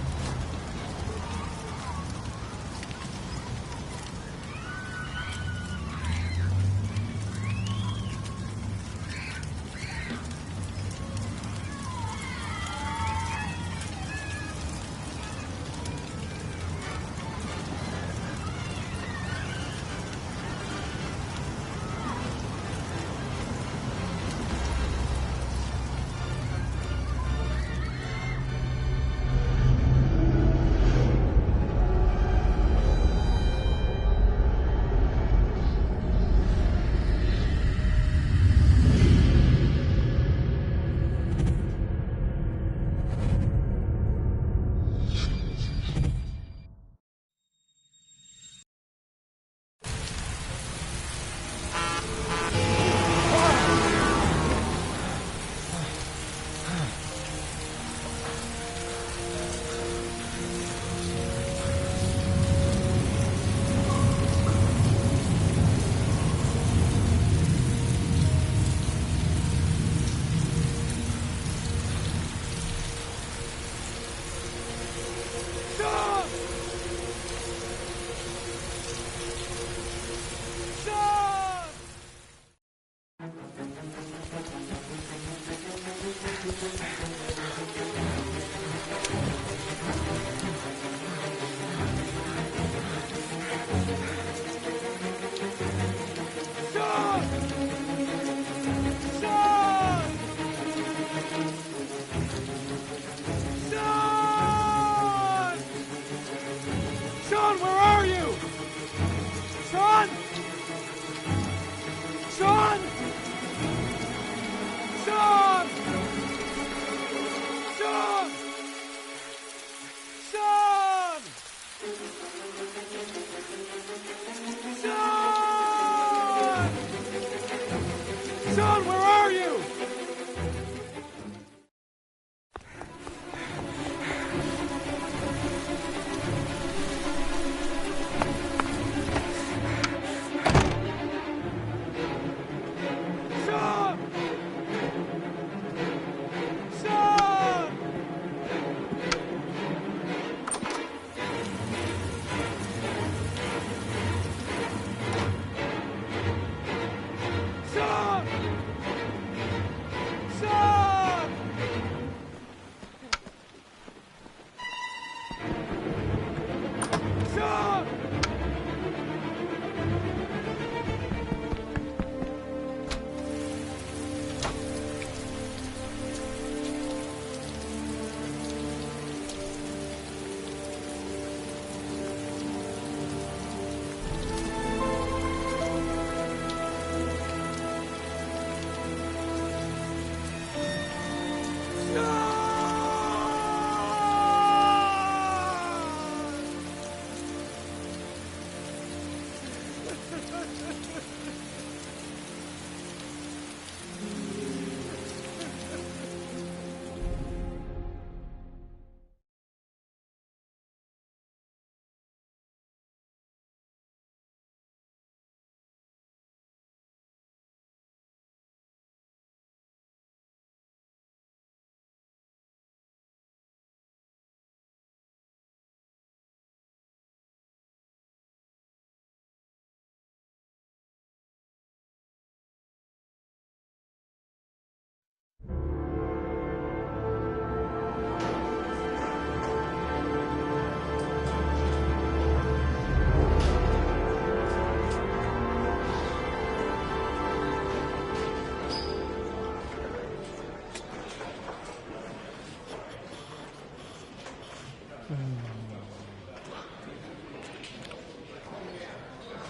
Son, where are you?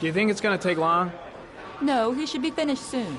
Do you think it's gonna take long? No, he should be finished soon.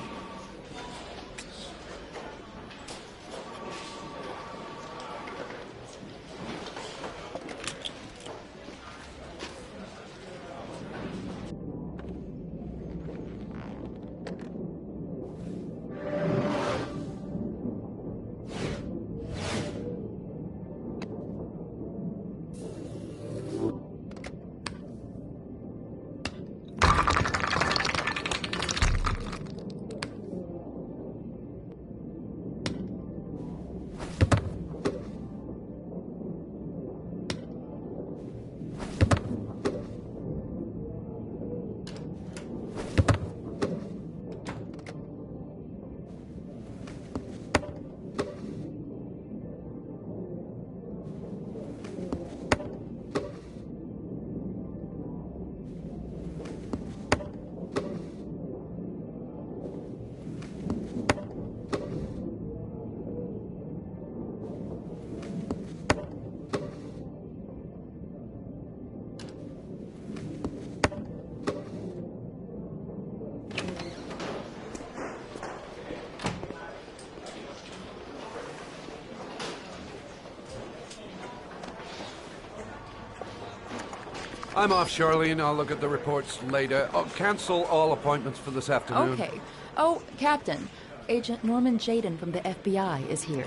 I'm off, Charlene. I'll look at the reports later. Oh, cancel all appointments for this afternoon. Okay. Oh, Captain, Agent Norman Jaden from the FBI is here.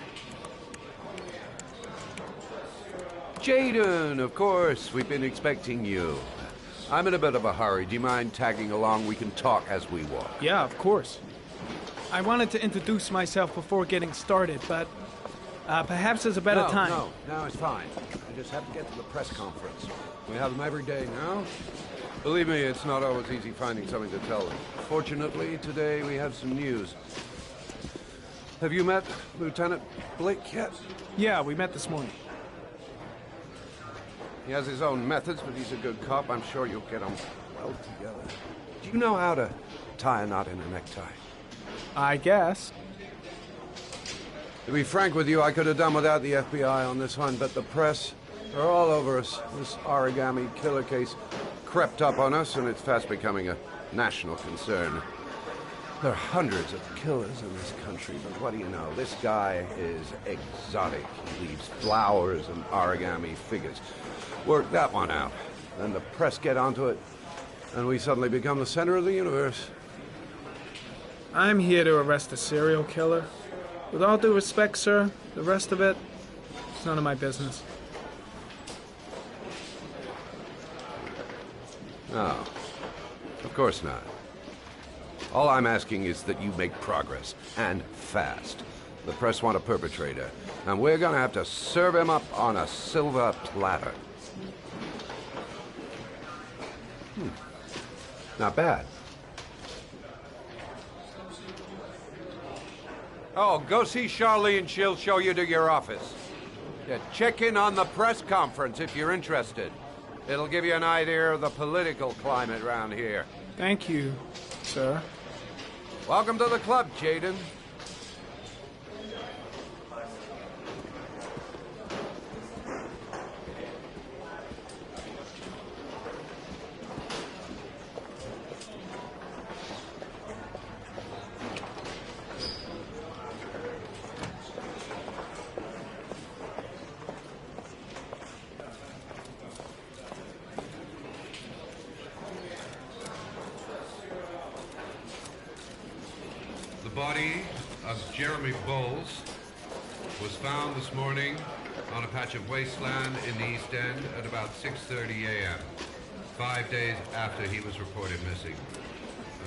Jaden, of course. We've been expecting you. I'm in a bit of a hurry. Do you mind tagging along? We can talk as we walk. Yeah, of course. I wanted to introduce myself before getting started, but perhaps there's a better time. No, it's fine. I just have to get to the press conference. We have them every day now. Believe me, it's not always easy finding something to tell them. Fortunately, today we have some news. Have you met Lieutenant Blake yet? Yeah, we met this morning. He has his own methods, but he's a good cop. I'm sure you'll get on well together. Do you know how to tie a knot in a necktie? I guess. To be frank with you, I could have done without the FBI on this one, but the press are all over us. This origami killer case crept up on us, and it's fast becoming a national concern. There are hundreds of killers in this country, but what do you know? This guy is exotic. He leaves flowers and origami figures. Work that one out. Then the press get onto it, and we suddenly become the center of the universe. I'm here to arrest a serial killer. With all due respect, sir, the rest of it, it's none of my business. No, of course not. All I'm asking is that you make progress, and fast. The press want a perpetrator, and we're gonna have to serve him up on a silver platter. Not bad. Oh, go see Charlene and she'll show you to your office. Yeah, check in on the press conference if you're interested. It'll give you an idea of the political climate around here. Thank you, sir. Welcome to the club, Jaden. The body of Jeremy Bowles was found this morning on a patch of wasteland in the East End at about 6:30 a.m., 5 days after he was reported missing.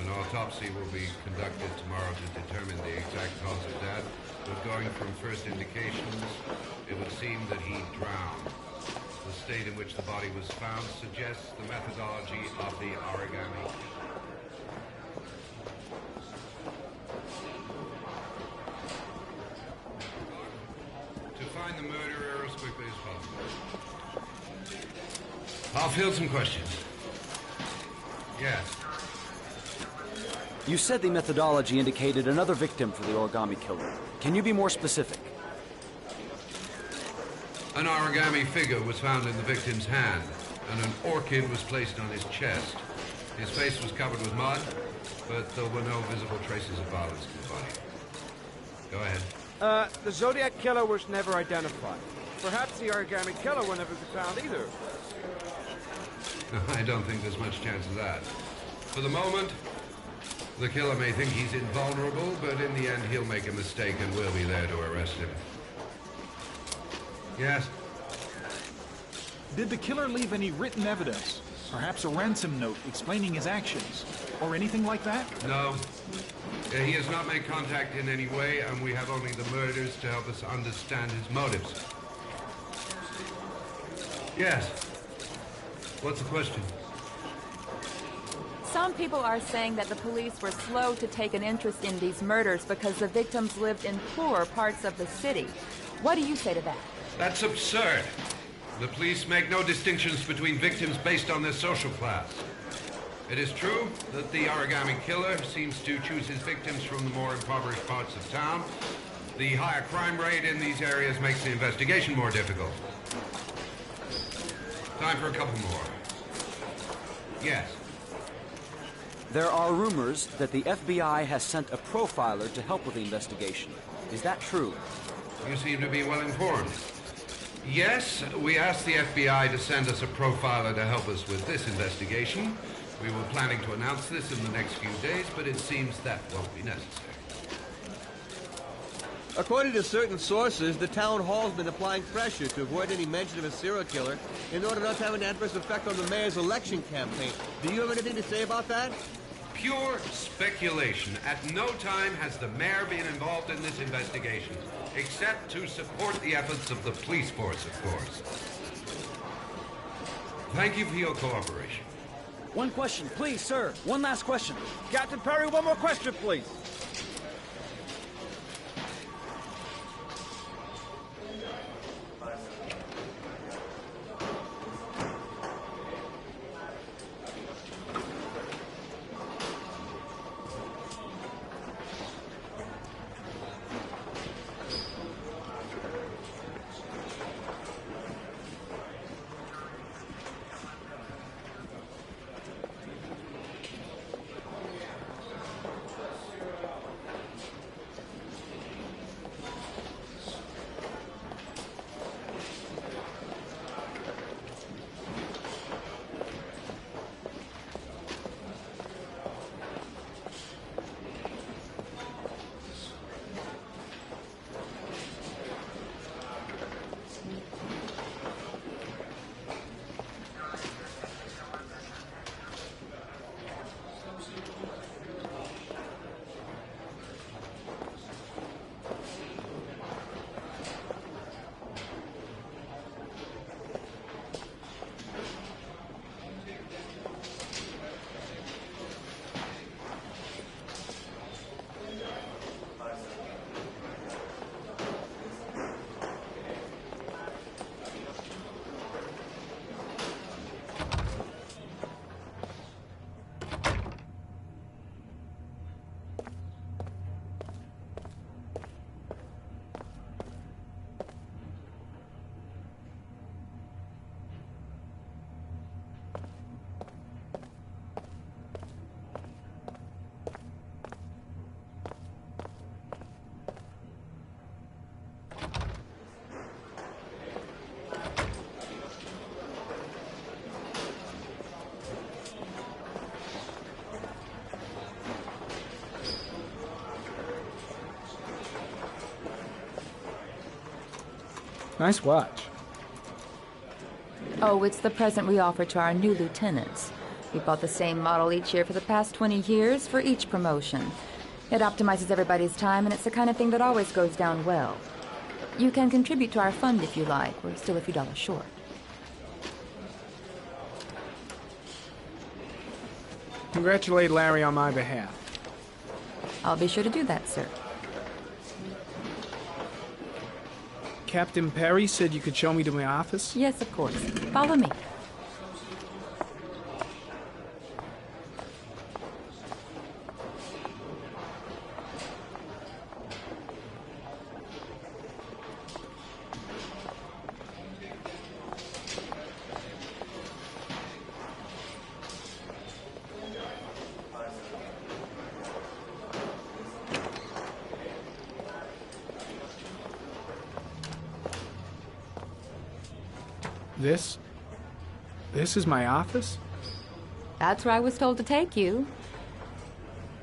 An autopsy will be conducted tomorrow to determine the exact cause of death, but going from first indications, it would seem that he drowned. The state in which the body was found suggests the methodology of the origami. To find the murderer as quickly as possible. I'll field some questions. Yes. You said the methodology indicated another victim for the origami killer. Can you be more specific? An origami figure was found in the victim's hand, and an orchid was placed on his chest. His face was covered with mud, but there were no visible traces of violence to the body. Go ahead. The Zodiac killer was never identified. Perhaps the origami killer will never be found either. I don't think there's much chance of that. For the moment, the killer may think he's invulnerable, but in the end he'll make a mistake and we'll be there to arrest him. Yes? Did the killer leave any written evidence? Perhaps a ransom note explaining his actions? Or anything like that? No. He has not made contact in any way, and we have only the murders to help us understand his motives. Yes. What's the question? Some people are saying that the police were slow to take an interest in these murders because the victims lived in poorer parts of the city. What do you say to that? That's absurd. The police make no distinctions between victims based on their social class. It is true that the origami killer seems to choose his victims from the more impoverished parts of town. The higher crime rate in these areas makes the investigation more difficult. Time for a couple more. Yes. There are rumors that the FBI has sent a profiler to help with the investigation. Is that true? You seem to be well informed. Yes, we asked the FBI to send us a profiler to help us with this investigation. We were planning to announce this in the next few days, but it seems that won't be necessary. According to certain sources, the town hall's been applying pressure to avoid any mention of a serial killer in order not to have an adverse effect on the mayor's election campaign. Do you have anything to say about that? Pure speculation. At no time has the mayor been involved in this investigation, except to support the efforts of the police force, of course. Thank you for your cooperation. One question, please, sir. One last question. Captain Perry, one more question, please. Nice watch. Oh, it's the present we offer to our new lieutenants. We bought the same model each year for the past 20 years for each promotion. It optimizes everybody's time, and it's the kind of thing that always goes down well. You can contribute to our fund if you like. We're still a few dollars short. Congratulate Larry on my behalf. I'll be sure to do that, sir. Captain Perry said you could show me to my office? Yes, of course. Follow me. This is my office? That's where I was told to take you.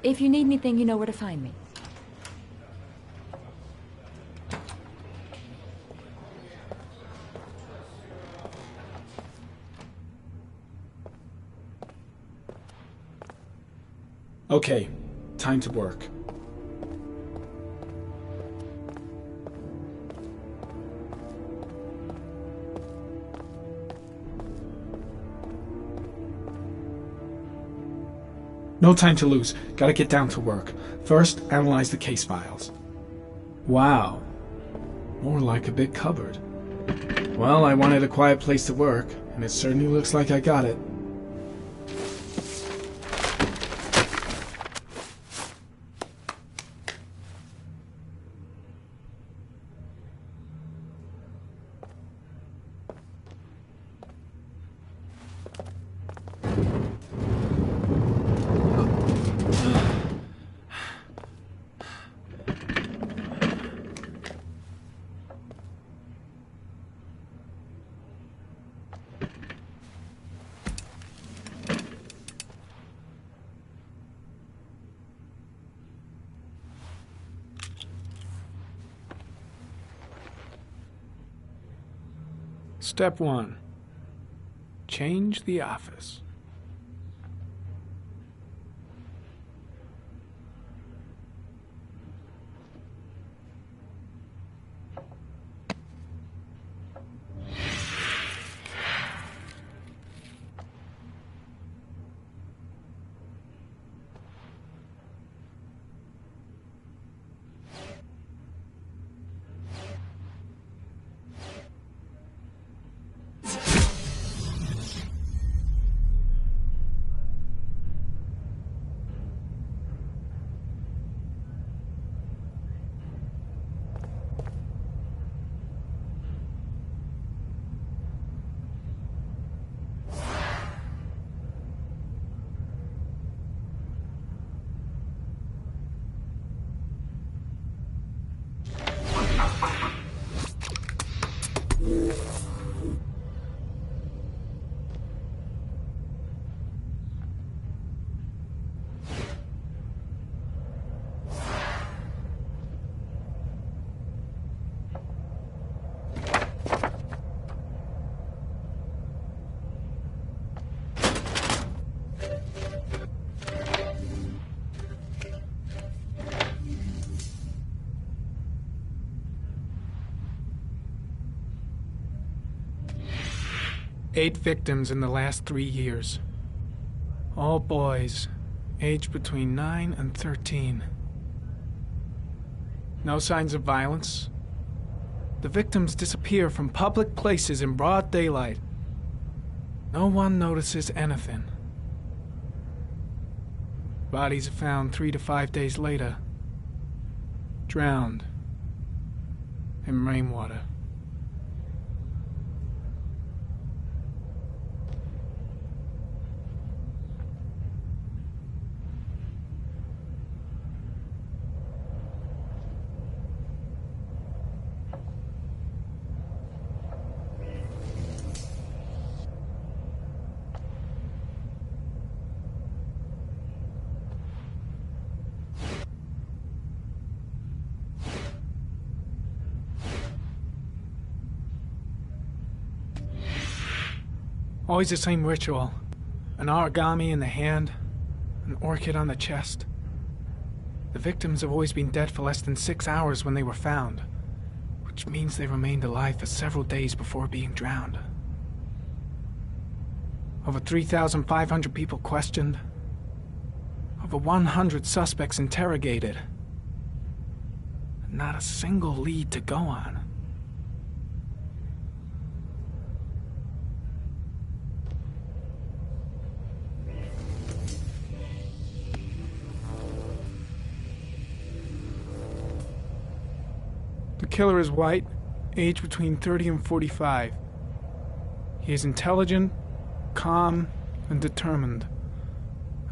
If you need anything, you know where to find me. Okay, time to work. No time to lose. Gotta get down to work. First, analyze the case files. Wow. More like a big cupboard. Well, I wanted a quiet place to work, and it certainly looks like I got it. Step 1. Change the office. Eight victims in the last 3 years. All boys, aged between 9 and 13. No signs of violence. The victims disappear from public places in broad daylight. No one notices anything. Bodies are found 3 to 5 days later, drowned in rainwater. Always the same ritual. An origami in the hand, an orchid on the chest. The victims have always been dead for less than 6 hours when they were found, which means they remained alive for several days before being drowned. Over 3,500 people questioned. Over 100 suspects interrogated. Not a single lead to go on. The killer is white, aged between 30 and 45. He is intelligent, calm, and determined.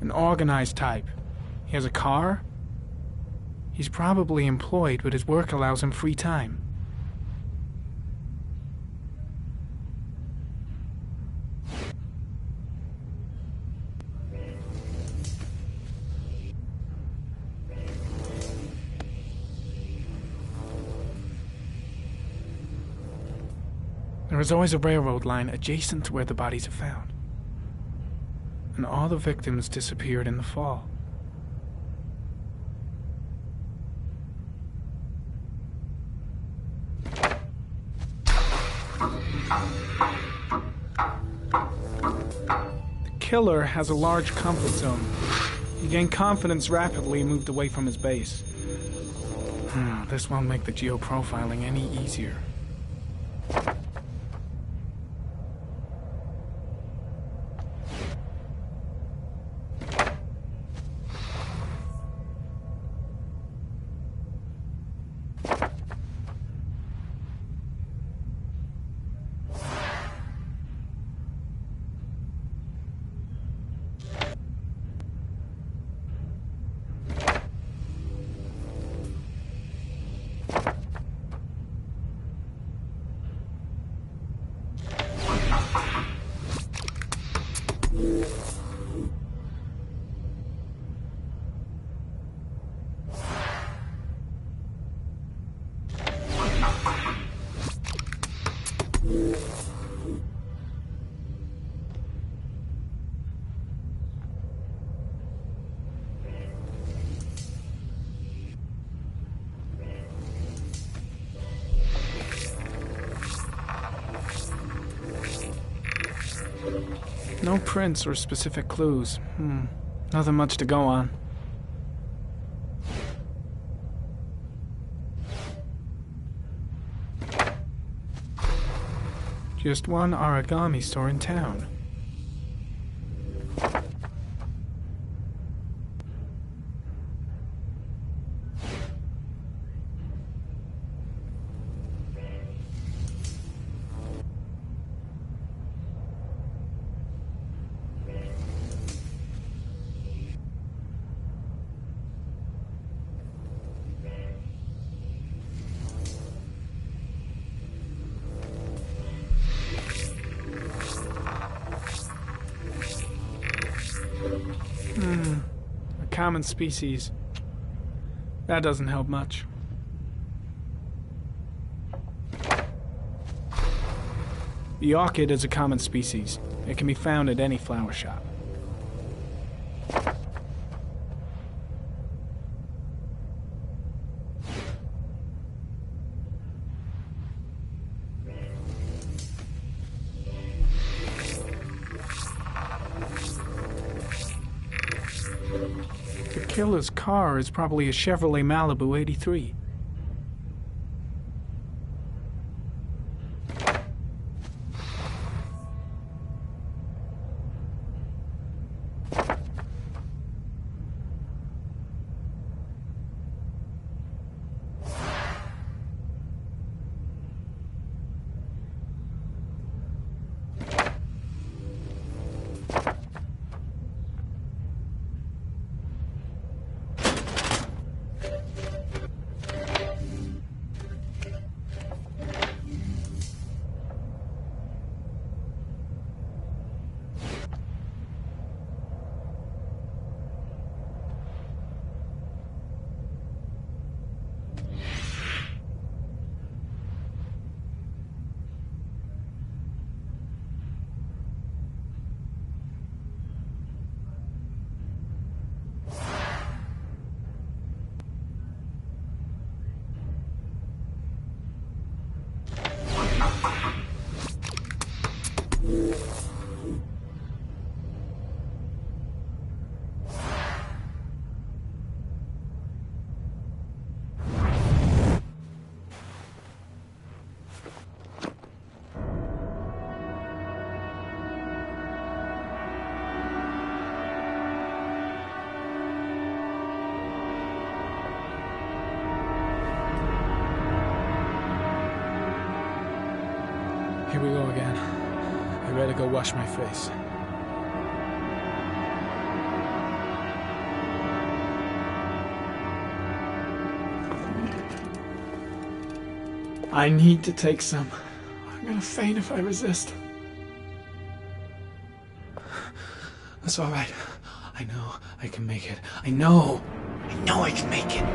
An organized type. He has a car. He's probably employed, but his work allows him free time. There is always a railroad line adjacent to where the bodies are found. And all the victims disappeared in the fall. The killer has a large comfort zone. He gained confidence rapidly and moved away from his base. This won't make the geoprofiling any easier. No prints or specific clues. Nothing much to go on. Just one origami store in town. A common species. That doesn't help much. The orchid is a common species. It can be found at any flower shop. The killer's car is probably a Chevrolet Malibu 83. Here we go again. I better go wash my face. I need to take some. I'm gonna faint if I resist. That's all right. I know I can make it. I know I can make it.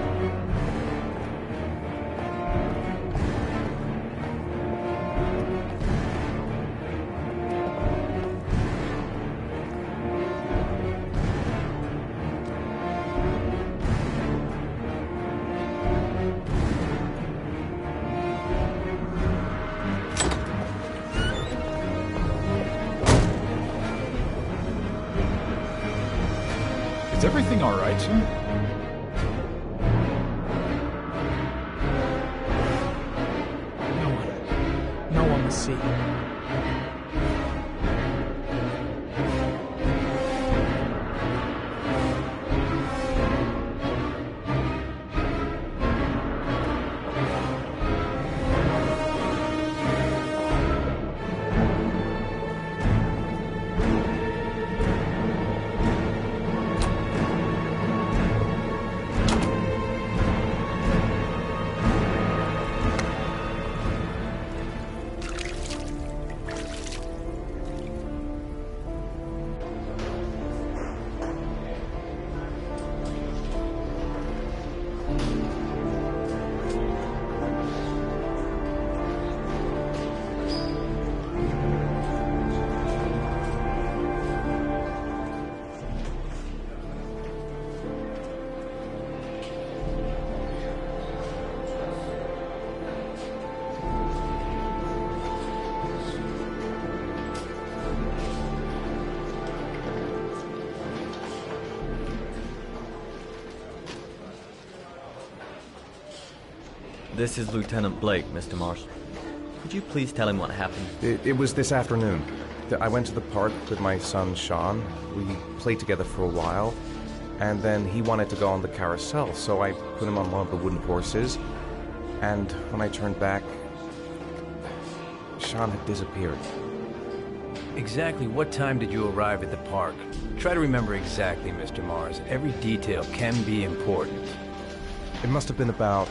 Is everything all right, sir? No one will see. This is Lieutenant Blake, Mr. Mars. Could you please tell him what happened? It was this afternoon. I went to the park with my son, Sean. We played together for a while, and then he wanted to go on the carousel, so I put him on one of the wooden horses, and when I turned back, Sean had disappeared. Exactly what time did you arrive at the park? Try to remember exactly, Mr. Mars. Every detail can be important. It must have been about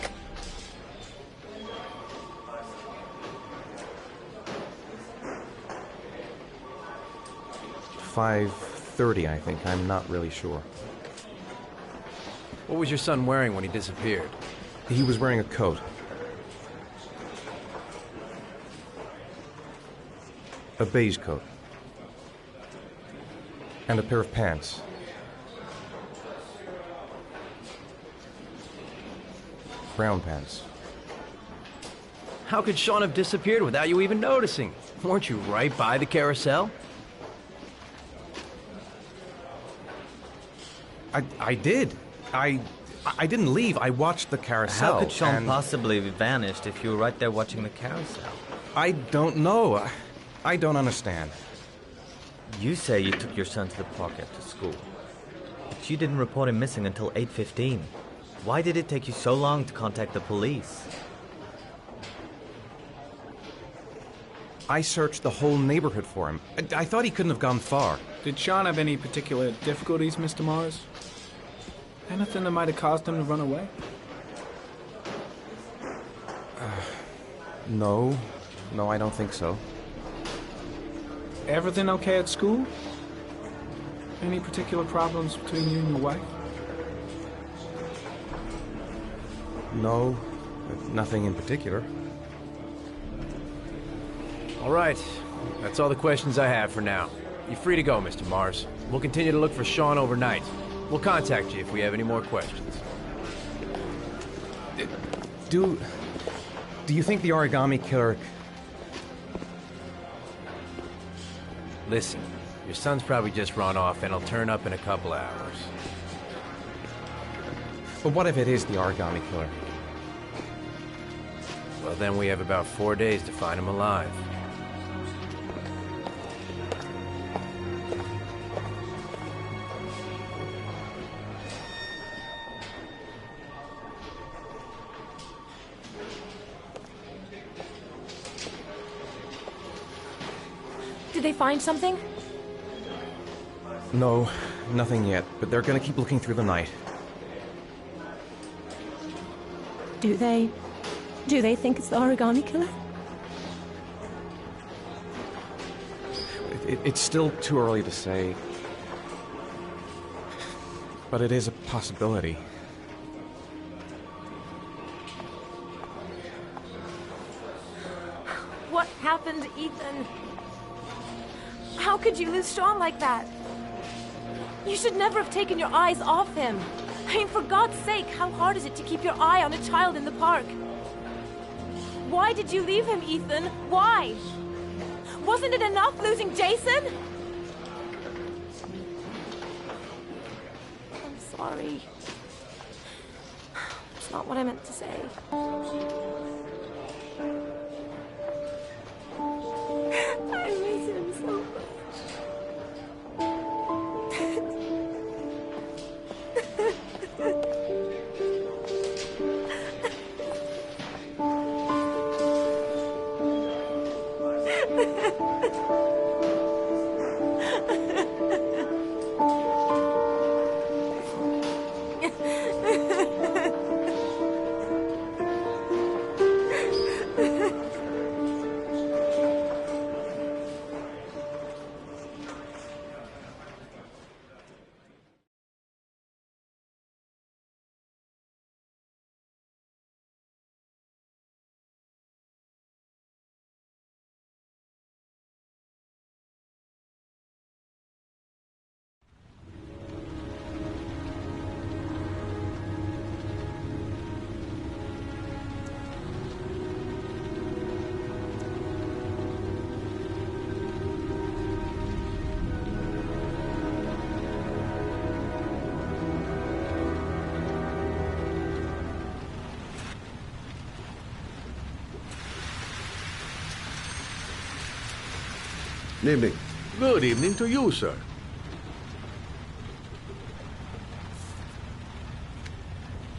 5:30, I think. I'm not really sure. What was your son wearing when he disappeared? He was wearing a coat. A beige coat. And a pair of pants. Brown pants. How could Sean have disappeared without you even noticing? Weren't you right by the carousel? I did. I didn't leave. I watched the carousel. How could Sean possibly have vanished if you were right there watching the carousel? I don't know. I don't understand. You say you took your son to the park after school, but you didn't report him missing until 8:15. Why did it take you so long to contact the police? I searched the whole neighborhood for him. I thought he couldn't have gone far. Did Sean have any particular difficulties, Mr. Mars? Anything that might have caused him to run away? No. No, I don't think so. Everything okay at school? Any particular problems between you and your wife? No, nothing in particular. All right. That's all the questions I have for now. You're free to go, Mr. Mars. We'll continue to look for Sean overnight. We'll contact you if we have any more questions. Do you think the origami killer Listen, your son's probably just run off and he'll turn up in a couple hours. But what if it is the origami killer? Well, then we have about 4 days to find him alive. Did they find something? No, nothing yet, but they're gonna keep looking through the night. Do they think it's the origami killer? It's still too early to say. But it is a possibility. What happened, Ethan? How could you lose Sean like that? You should never have taken your eyes off him. I mean, for God's sake, how hard is it to keep your eye on a child in the park? Why did you leave him, Ethan? Why? Wasn't it enough losing Jason? I'm sorry. It's not what I meant to say. I miss him so much. Good evening. Good evening to you, sir.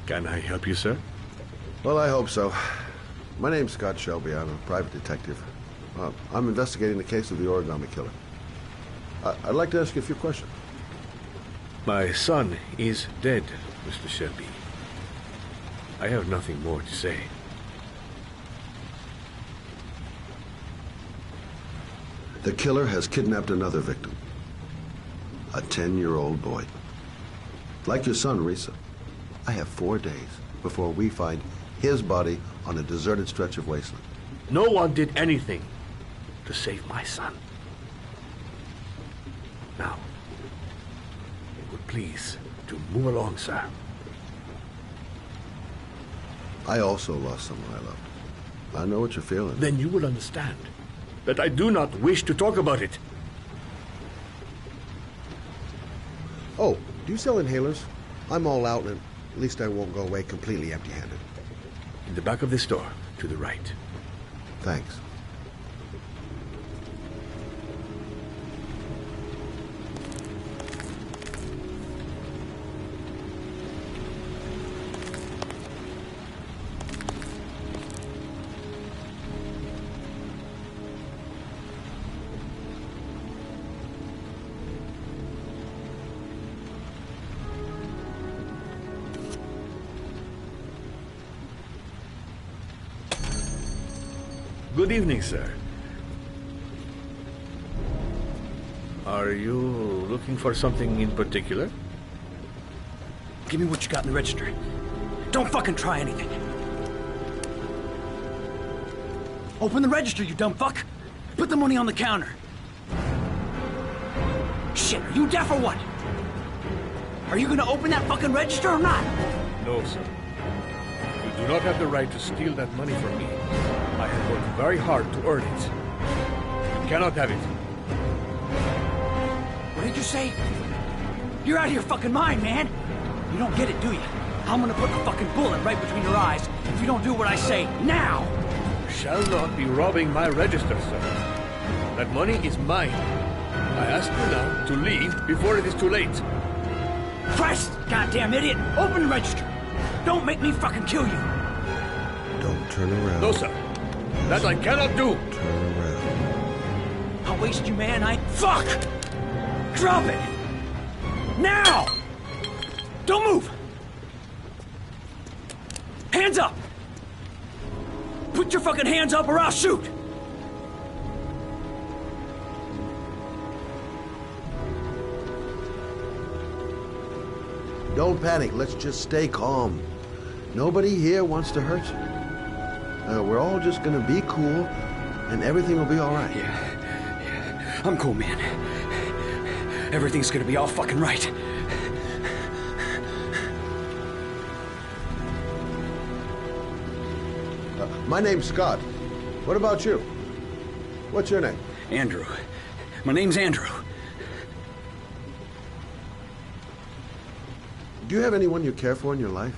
Can I help you, sir? Well, I hope so. My name's Scott Shelby. I'm a private detective. I'm investigating the case of the origami killer. I'd like to ask you a few questions. My son is dead, Mr. Shelby. I have nothing more to say. The killer has kidnapped another victim. A 10-year-old boy. Like your son, Risa. I have 4 days before we find his body on a deserted stretch of wasteland. No one did anything to save my son. Now, if you would please to move along, sir. I also lost someone I loved. I know what you're feeling. Then you will understand that I do not wish to talk about it. Oh, do you sell inhalers? I'm all out, and at least I won't go away completely empty-handed. In the back of the store, to the right. Thanks. Good evening, sir. Are you looking for something in particular? Give me what you got in the register. Don't fucking try anything. Open the register, you dumb fuck. Put the money on the counter. Shit, are you deaf or what? Are you gonna open that fucking register or not? No, sir. You do not have the right to steal that money from me. I have worked very hard to earn it. You cannot have it. What did you say? You're out of your fucking mind, man! You don't get it, do you? I'm gonna put a fucking bullet right between your eyes if you don't do what I say, now! Shall not be robbing my register, sir. That money is mine. I ask you now to leave before it is too late. Christ, goddamn idiot! Open the register! Don't make me fucking kill you! Don't turn around. No, sir. That I cannot do. Turn around. I'll waste you, man. Fuck! Drop it! Now! Don't move! Hands up! Put your fucking hands up or I'll shoot! Don't panic. Let's just stay calm. Nobody here wants to hurt you. We're all just gonna be cool, and everything will be all right. Yeah. I'm cool, man. Everything's gonna be all fucking right. My name's Scott. What about you? What's your name? Andrew. My name's Andrew. Do you have anyone you care for in your life?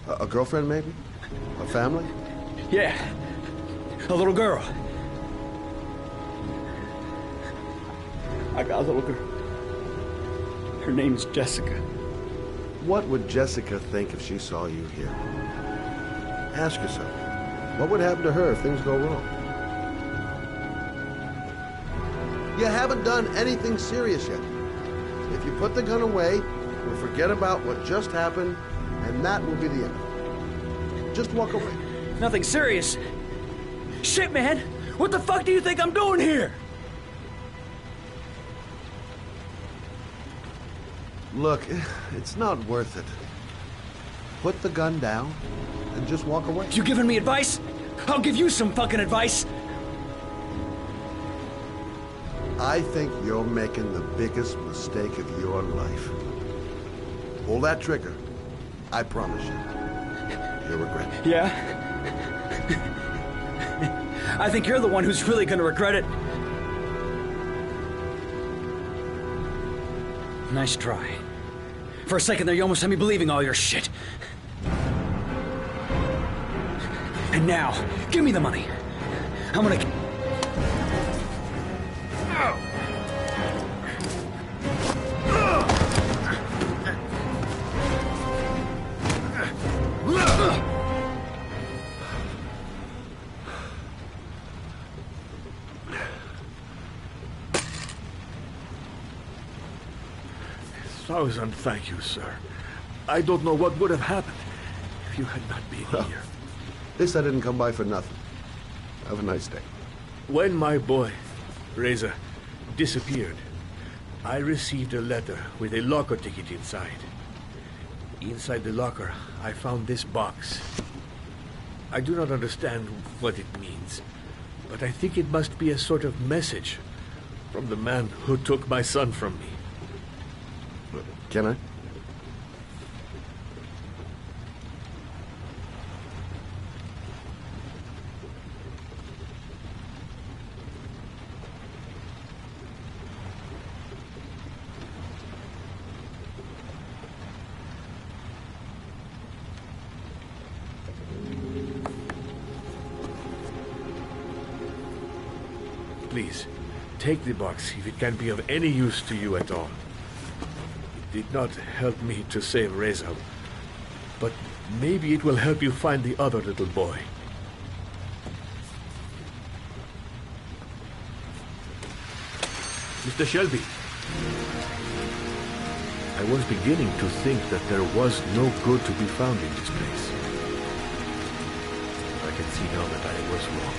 A girlfriend, maybe? A family? Yeah. A little girl. I got a little girl. Her name's Jessica. What would Jessica think if she saw you here? Ask yourself, what would happen to her if things go wrong? You haven't done anything serious yet. If you put the gun away, we'll forget about what just happened, and that will be the end. Just walk away. Nothing serious. Shit, man! What the fuck do you think I'm doing here? Look, it's not worth it. Put the gun down and just walk away. You giving me advice? I'll give you some fucking advice. I think you're making the biggest mistake of your life. Pull that trigger. I promise you. You'll regret it. Yeah? I think you're the one who's really gonna regret it. Nice try. For a second there, you almost had me believing all your shit. And now, give me the money. I'm gonna... Thousand thank you, sir. I don't know what would have happened if you had not been here. This I didn't come by for nothing. Have a nice day. When my boy, Reza, disappeared, I received a letter with a locker ticket inside. Inside the locker, I found this box. I do not understand what it means, but I think it must be a sort of message from the man who took my son from me. Can I? Please, take the box if it can be of any use to you at all. It did not help me to save Reza, but maybe it will help you find the other little boy. Mr. Shelby, I was beginning to think that there was no good to be found in this place. I can see now that I was wrong.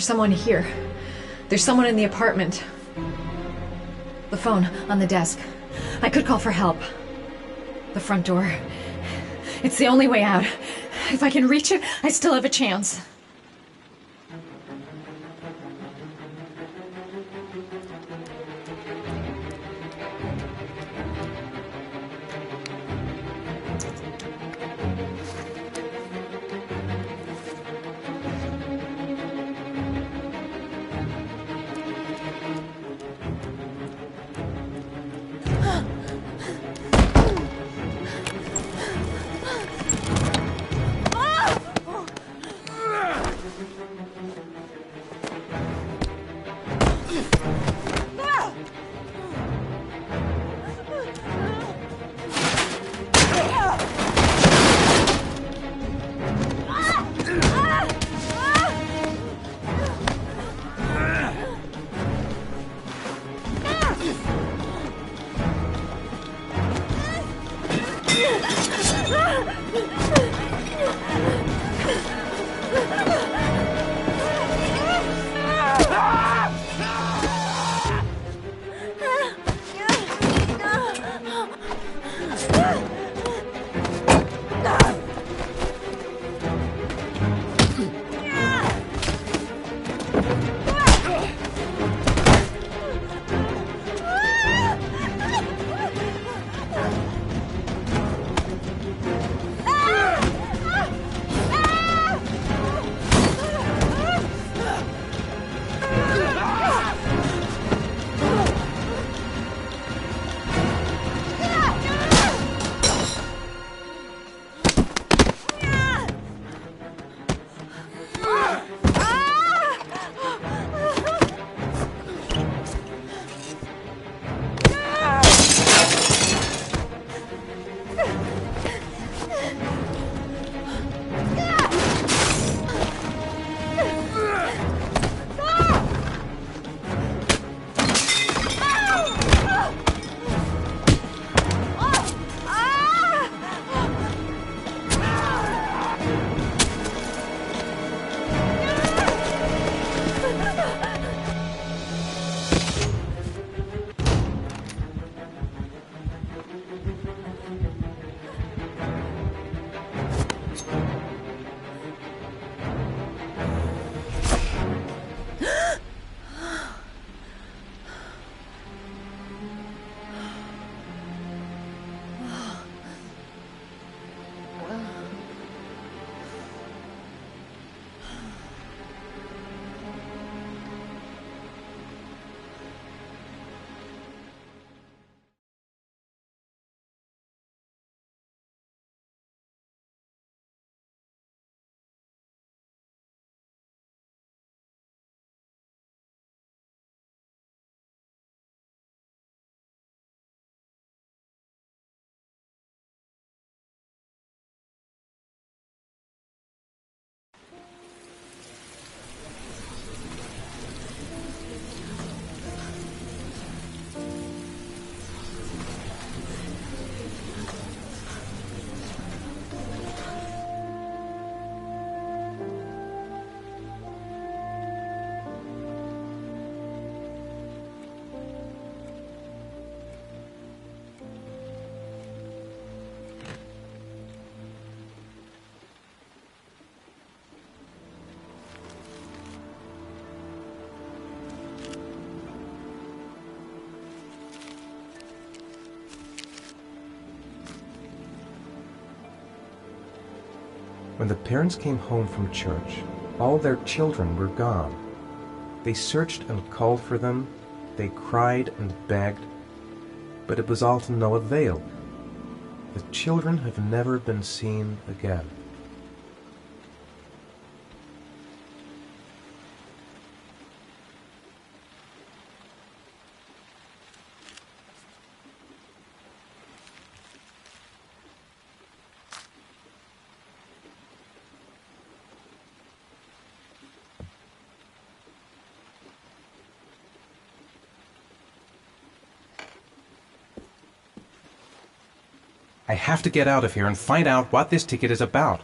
There's someone here. There's someone in the apartment. The phone on the desk. I could call for help. The front door. It's the only way out. If I can reach it, I still have a chance. When the parents came home from church, all their children were gone. They searched and called for them, they cried and begged, but it was all to no avail. The children have never been seen again. I have to get out of here and find out what this ticket is about.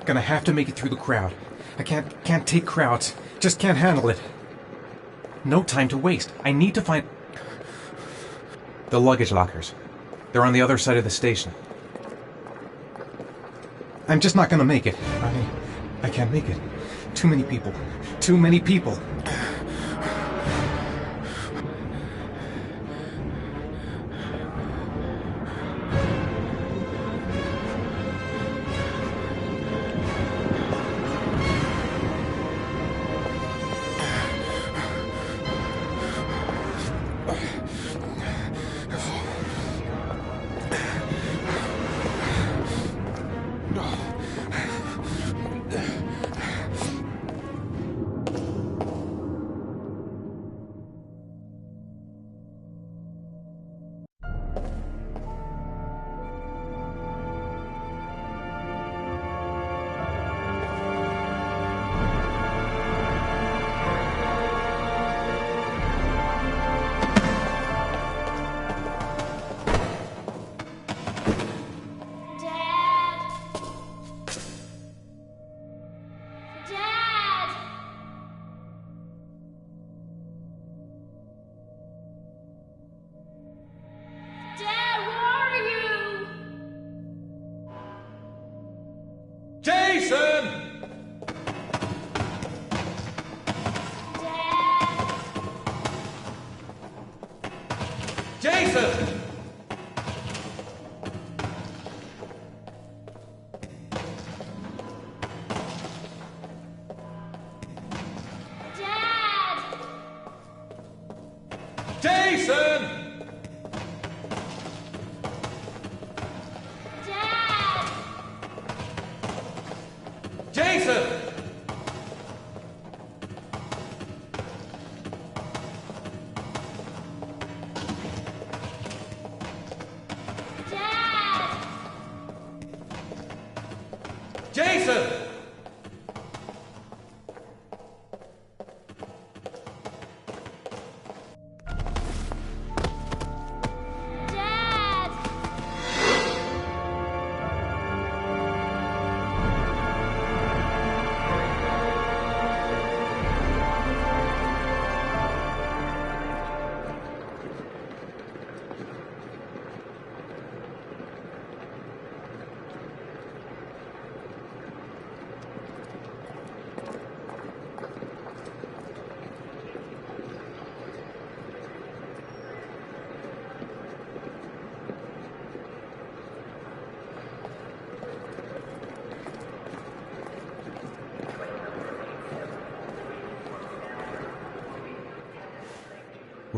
Gonna have to make it through the crowd. I can't take crowds. Just can't handle it. No time to waste. I need to find the luggage lockers. They're on the other side of the station. I'm just not gonna make it. I can't make it. Too many people. Too many people.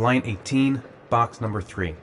line 18, box number 3.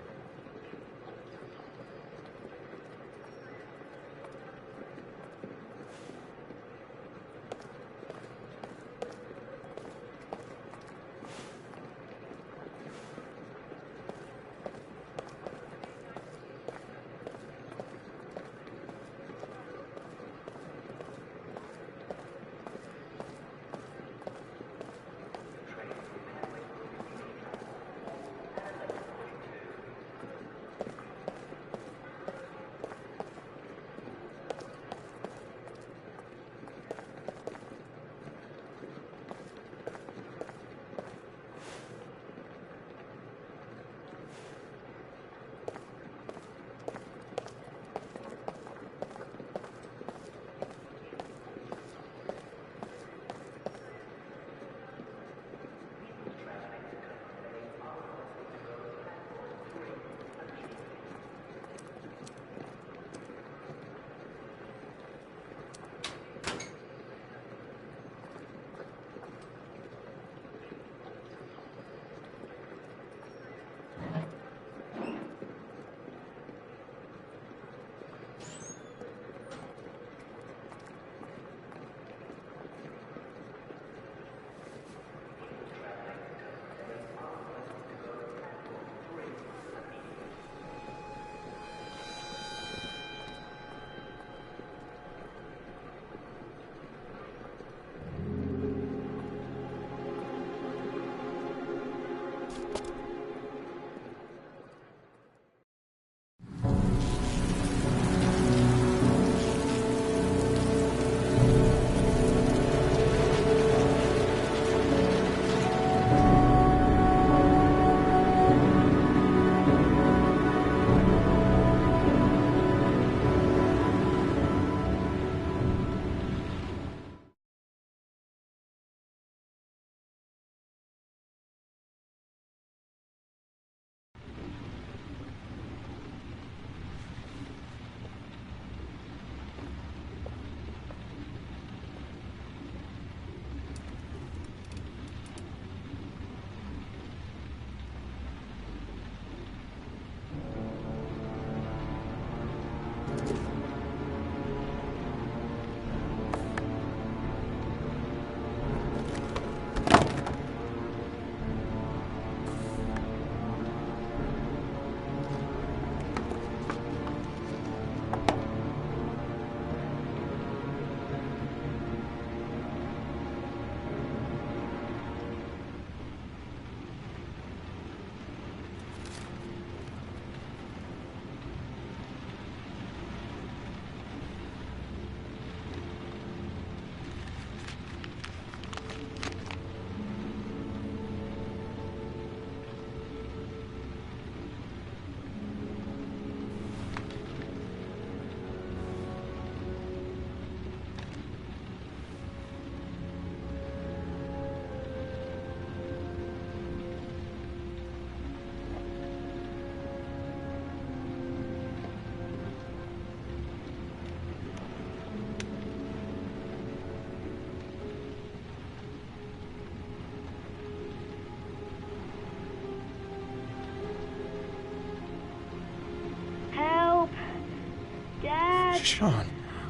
Sean.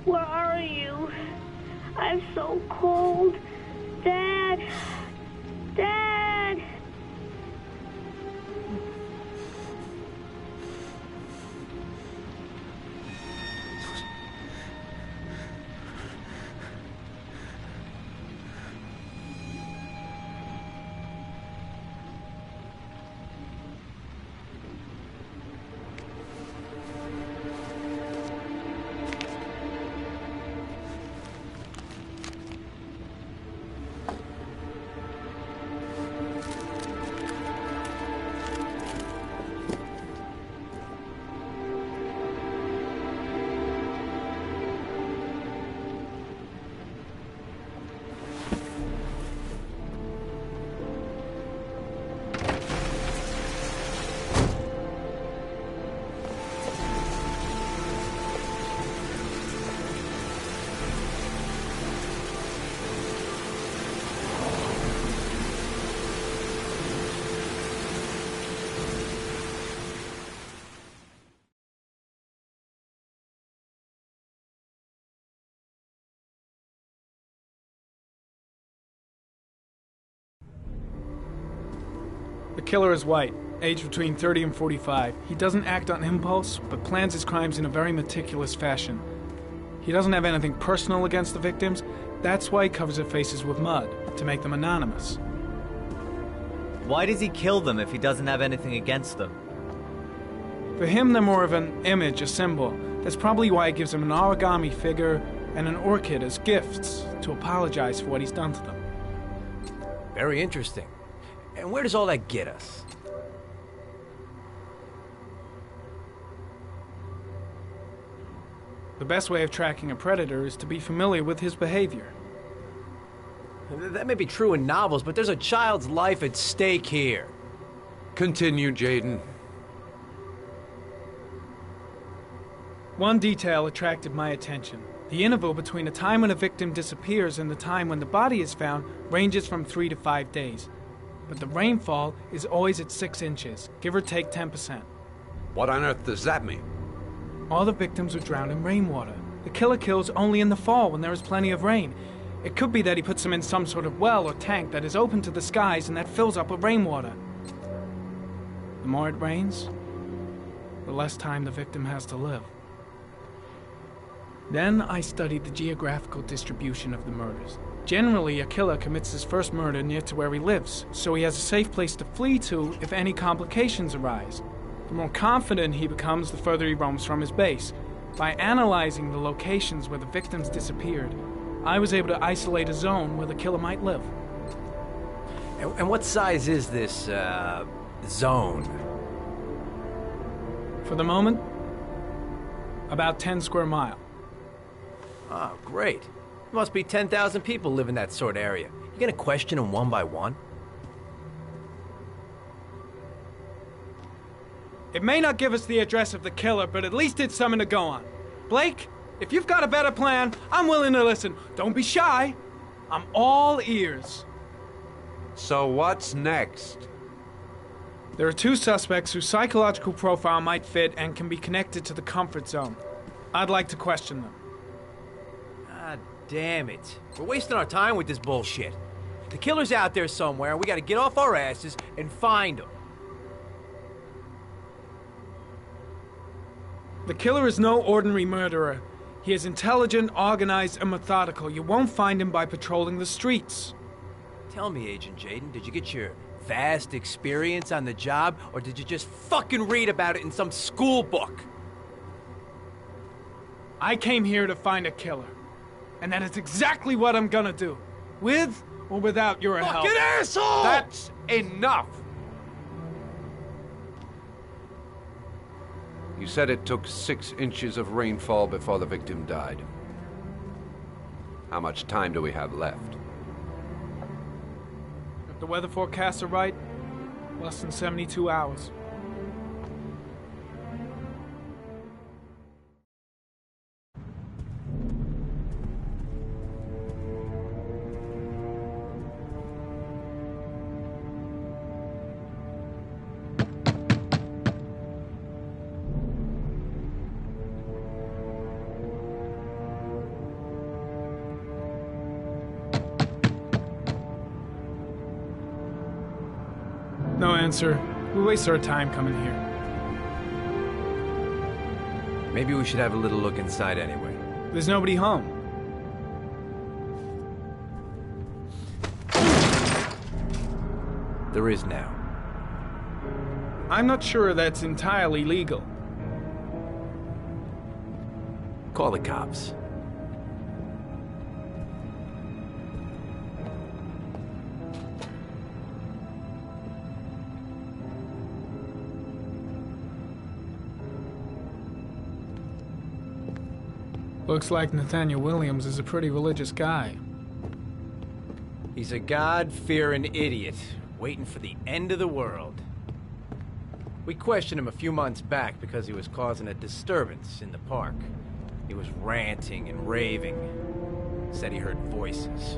Where are you? I'm so cold. Dad! Dad! The killer is white, aged between 30 and 45. He doesn't act on impulse, but plans his crimes in a very meticulous fashion. He doesn't have anything personal against the victims. That's why he covers their faces with mud, to make them anonymous. Why does he kill them if he doesn't have anything against them? For him, they're more of an image, a symbol. That's probably why he gives them an origami figure and an orchid as gifts to apologize for what he's done to them. Very interesting. And where does all that get us? The best way of tracking a predator is to be familiar with his behavior. That may be true in novels, but there's a child's life at stake here. Continue, Jaden. One detail attracted my attention. The interval between the time when a victim disappears and the time when the body is found ranges from 3 to 5 days. But the rainfall is always at 6 inches, give or take 10%. What on earth does that mean? All the victims were drowned in rainwater. The killer kills only in the fall when there is plenty of rain. It could be that he puts them in some sort of well or tank that is open to the skies and that fills up with rainwater. The more it rains, the less time the victim has to live. Then I studied the geographical distribution of the murders. Generally, a killer commits his first murder near to where he lives, so he has a safe place to flee to if any complications arise. The more confident he becomes, the further he roams from his base. By analyzing the locations where the victims disappeared, I was able to isolate a zone where the killer might live. And what size is this, zone? For the moment, about 10 square miles. Oh, great. Must be 10,000 people live in that sort of area. You gonna question them one by one? It may not give us the address of the killer, but at least it's something to go on. Blake, if you've got a better plan, I'm willing to listen. Don't be shy. I'm all ears. So what's next? There are 2 suspects whose psychological profile might fit and can be connected to the comfort zone. I'd like to question them. God damn it. We're wasting our time with this bullshit. The killer's out there somewhere, and we gotta get off our asses and find him. The killer is no ordinary murderer. He is intelligent, organized, and methodical. You won't find him by patrolling the streets. Tell me, Agent Jaden, did you get your vast experience on the job, or did you just fucking read about it in some school book? I came here to find a killer. And that is exactly what I'm gonna do. With or without your help. Fucking asshole! That's enough! You said it took 6 inches of rainfall before the victim died. How much time do we have left? If the weather forecasts are right, less than 72 hours. No answer. We waste our time coming here. Maybe we should have a little look inside anyway. There's nobody home. There is now. I'm not sure that's entirely legal. Call the cops. Looks like Nathaniel Williams is a pretty religious guy. He's a God-fearing idiot, waiting for the end of the world. We questioned him a few months back because he was causing a disturbance in the park. He was ranting and raving. Said he heard voices.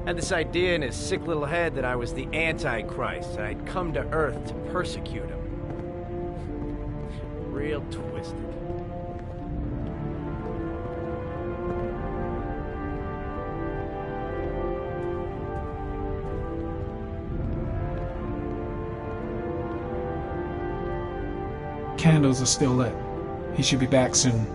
Had this idea in his sick little head that I was the Antichrist, and I'd come to Earth to persecute him. Real twisted. candles are still lit. He should be back soon.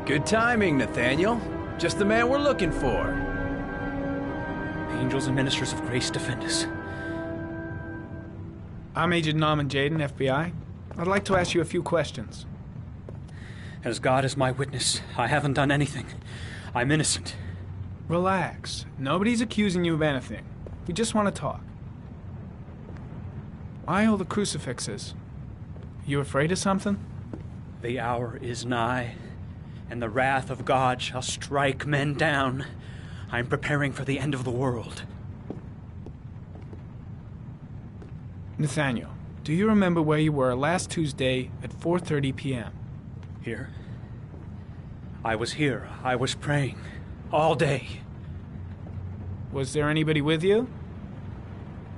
Good timing, Nathaniel. Just the man we're looking for. Angels and ministers of grace defend us. I'm Agent Norman Jaden, FBI. I'd like to ask you a few questions. As God is my witness, I haven't done anything. I'm innocent. Relax. Nobody's accusing you of anything. We just want to talk. Why all the crucifixes? You afraid of something? The hour is nigh, and the wrath of God shall strike men down. I'm preparing for the end of the world. Nathaniel, do you remember where you were last Tuesday at 4:30 p.m.? Here? I was here. I was praying. All day. Was there anybody with you?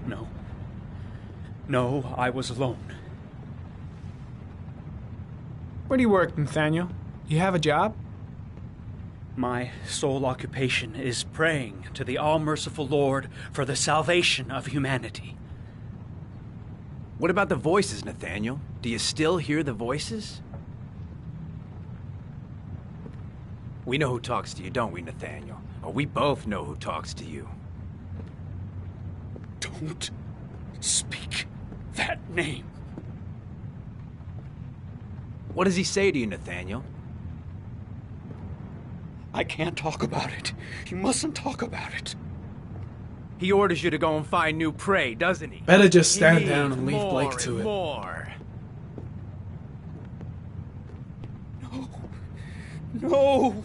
No. No, I was alone. Where do you work, Nathaniel? You have a job? My sole occupation is praying to the all-merciful Lord for the salvation of humanity. What about the voices, Nathaniel? Do you still hear the voices? We know who talks to you, don't we, Nathaniel? Or we both know who talks to you. Don't speak that name. What does he say to you, Nathaniel? I can't talk about it. You mustn't talk about it. He orders you to go and find new prey, doesn't he? Better just stand down and leave Blake to it. More. No!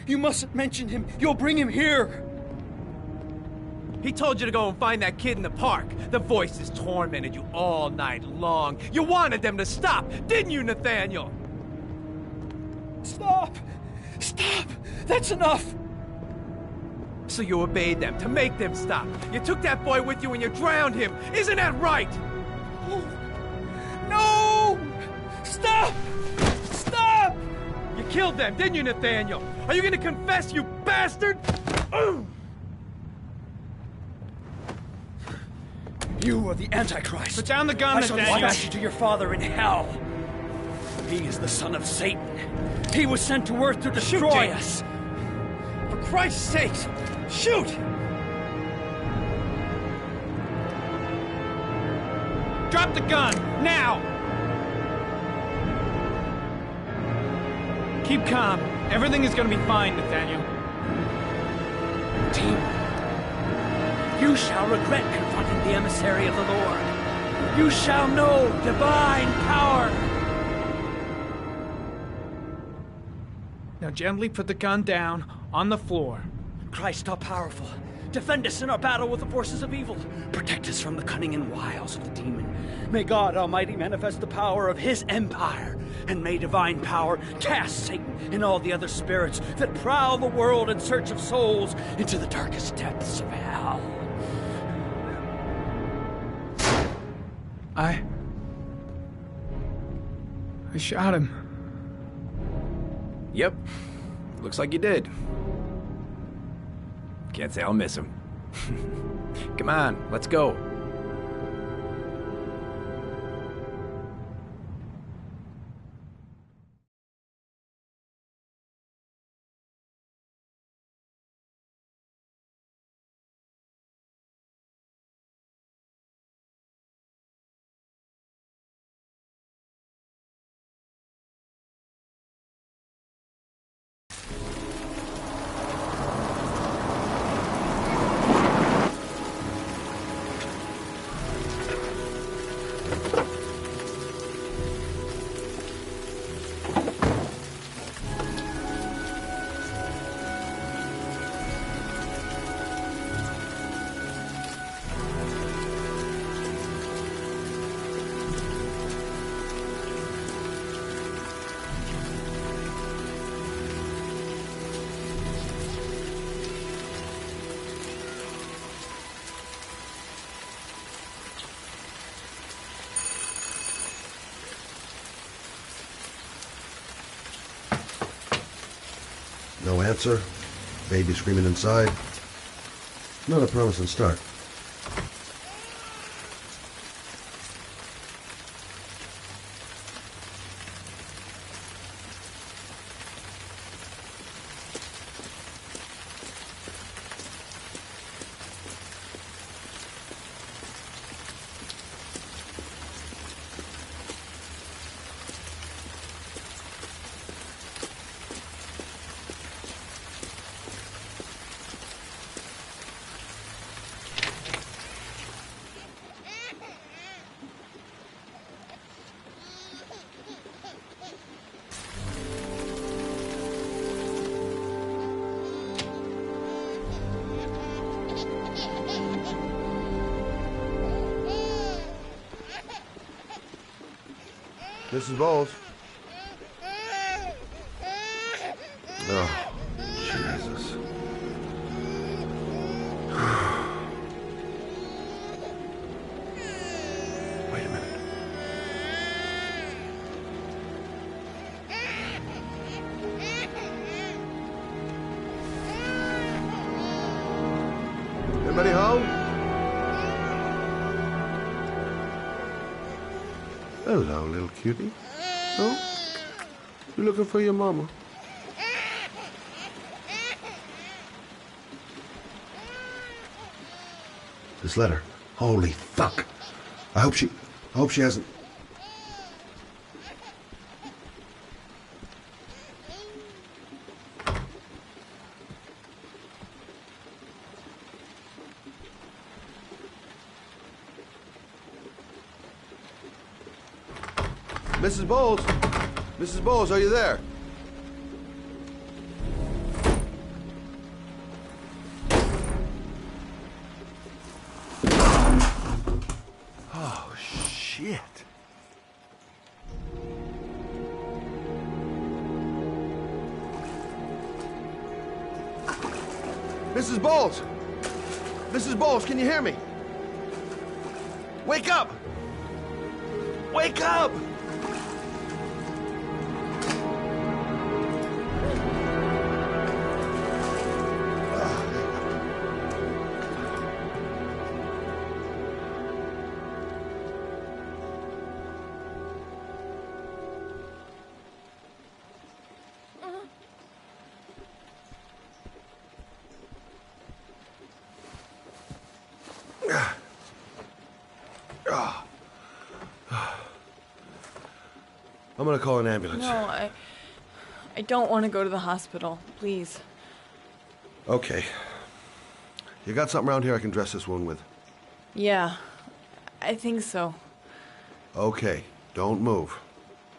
You mustn't mention him. You'll bring him here. He told you to go and find that kid in the park. The voices tormented you all night long. You wanted them to stop, didn't you, Nathaniel? Stop! Stop! That's enough! So you obeyed them to make them stop. You took that boy with you and you drowned him. Isn't that right? No! Stop! Stop! You killed them, didn't you, Nathaniel? Are you gonna confess, you bastard? You are the Antichrist. Put down the gun, I shall Nathaniel. dispatch you to your father in hell. He is the son of Satan. He was sent to earth to destroy us. For Christ's sake, shoot! Drop the gun, now! Keep calm. Everything is gonna be fine, Nathaniel. Team, you shall regret confronting the emissary of the Lord. You shall know divine power. Now gently put the gun down on the floor. Christ all powerful, defend us in our battle with the forces of evil. Protect us from the cunning and wiles of the demon. May God Almighty manifest the power of his empire, and may divine power cast Satan and all the other spirits that prowl the world in search of souls into the darkest depths of hell. I shot him. Yep. Looks like you did. Can't say I'll miss him. Come on, let's go. No answer. Baby screaming inside. Not a promising start. Mrs. Bowles. Oh, Jesus. Wait a minute. Anybody home? Hello, little cutie. Oh? You looking for your mama? This letter. Holy fuck. I hope she hasn't. Mrs. Bowles? Mrs. Bowles, are you there? Oh, shit. Mrs. Bowles! Mrs. Bowles, can you hear me? Wake up! Wake up! I'm gonna call an ambulance. No, I don't want to go to the hospital. Please. Okay. You got something around here I can dress this wound with? Yeah, I think so. Okay, don't move.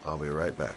I'll be right back.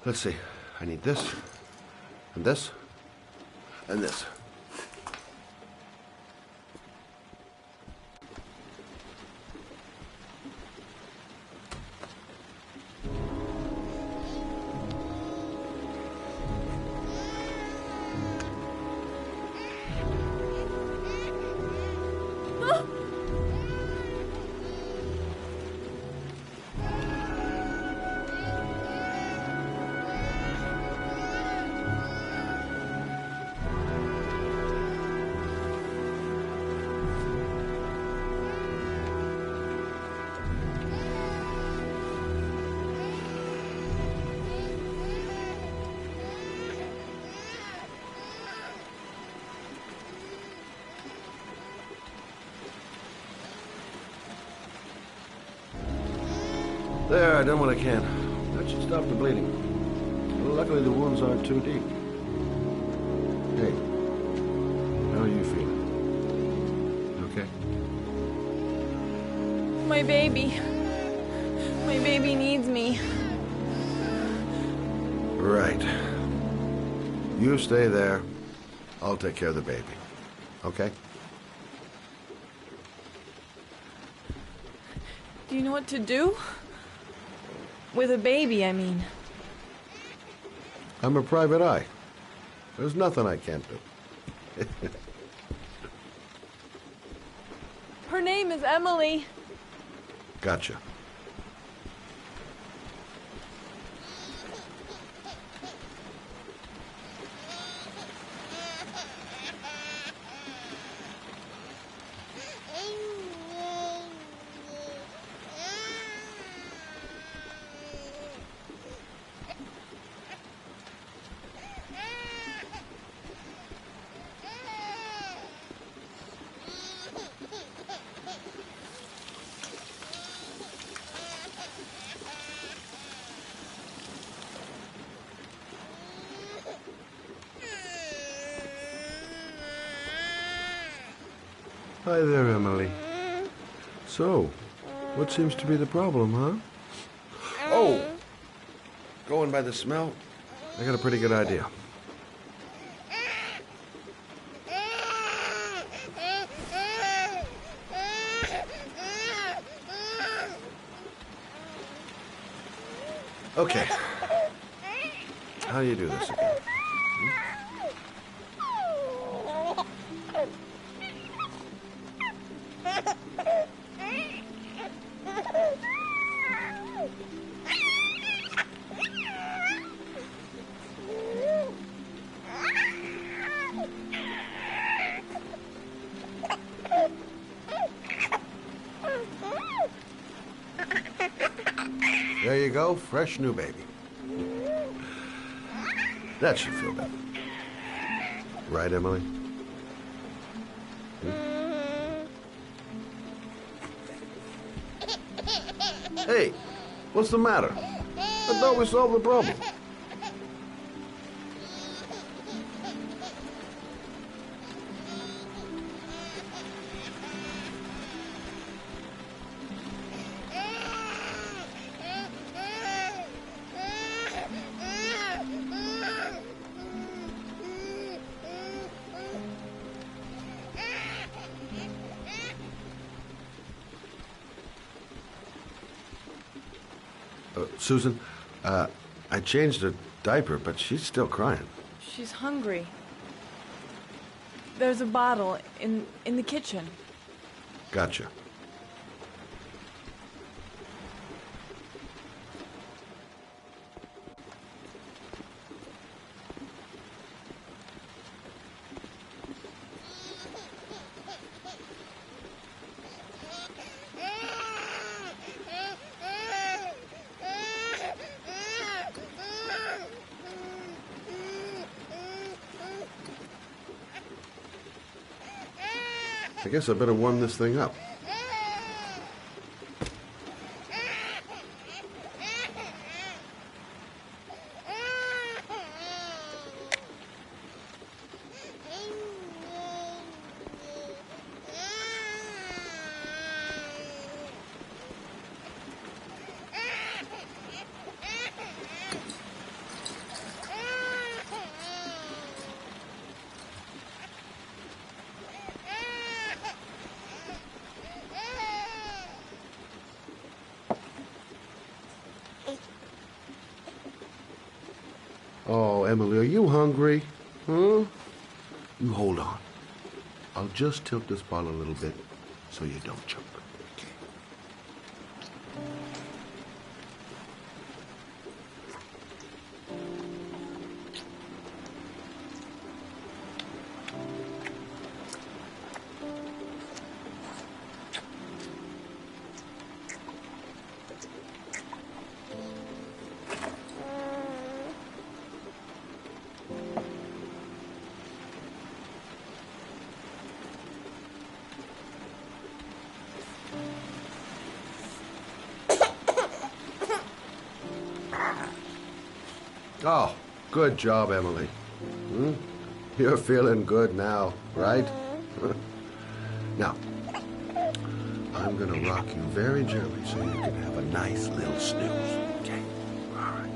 Let's see. I need this, and this, and this. There, I done what I can. That should stop the bleeding. Well, luckily the wounds aren't too deep. Hey, how are you feeling? Okay? My baby. My baby needs me. Right. You stay there. I'll take care of the baby. Okay? Do you know what to do? With a baby, I mean. I'm a private eye. There's nothing I can't do. Her name is Emily. Gotcha. Hi there, Emily. So, what seems to be the problem, huh? Oh! Going by the smell, I got a pretty good idea. Okay. How do you do this again? There you go, fresh new baby. That should feel better. Right, Emily? Hey, what's the matter? I thought we solved the problem. Susan, I changed her diaper, but she's still crying. She's hungry. There's a bottle in the kitchen. Gotcha. I guess I better warm this thing up. Oh, Emily, are you hungry? Huh? You hold on. I'll just tilt this bottle a little bit so you don't choke. Oh, good job, Emily. You're feeling good now, right? Now, I'm gonna rock you very gently so you can have a nice little snooze. Okay? All right.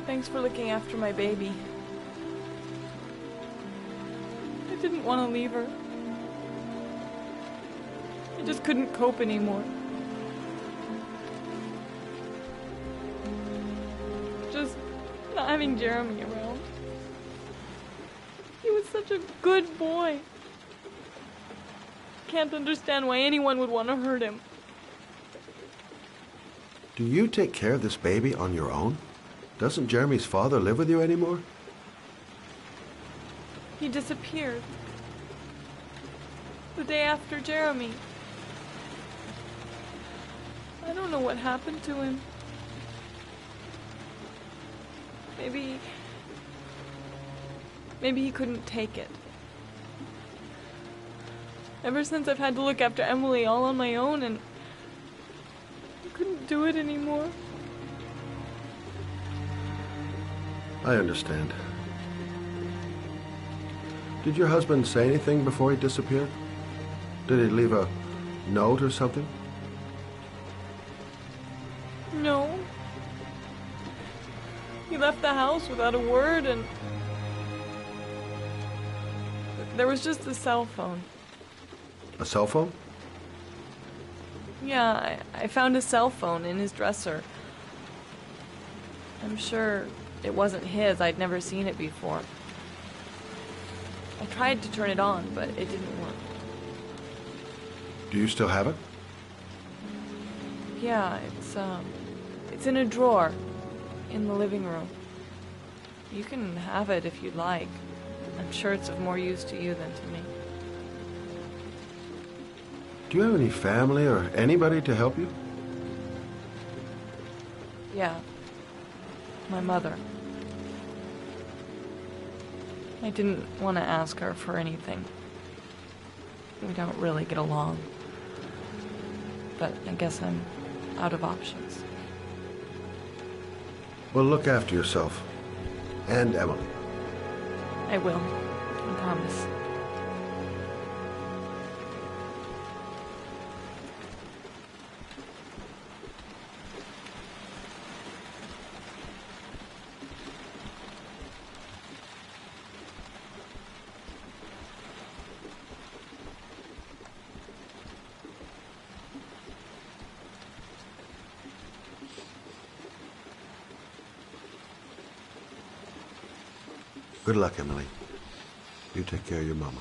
Thanks for looking after my baby. I didn't want to leave her. I just couldn't cope anymore. Just not having Jeremy around. He was such a good boy. Can't understand why anyone would want to hurt him. Do you take care of this baby on your own? Doesn't Jeremy's father live with you anymore? He disappeared. The day after Jeremy. I don't know what happened to him. Maybe he couldn't take it. Ever since I've had to look after Emily all on my own, and I couldn't do it anymore. I understand. Did your husband say anything before he disappeared? Did he leave a note or something? No. He left the house without a word, and there was just a cell phone. A cell phone? Yeah, I found a cell phone in his dresser. I'm sure it wasn't his. I'd never seen it before. I tried to turn it on, but it didn't work. Do you still have it? Yeah, it's in a drawer in the living room. You can have it if you'd like. I'm sure it's of more use to you than to me. Do you have any family or anybody to help you? Yeah. My mother. I didn't want to ask her for anything. We don't really get along. But I guess I'm out of options. Well, look after yourself. And Emily. I will. I promise. Good luck, Emily. You take care of your mama.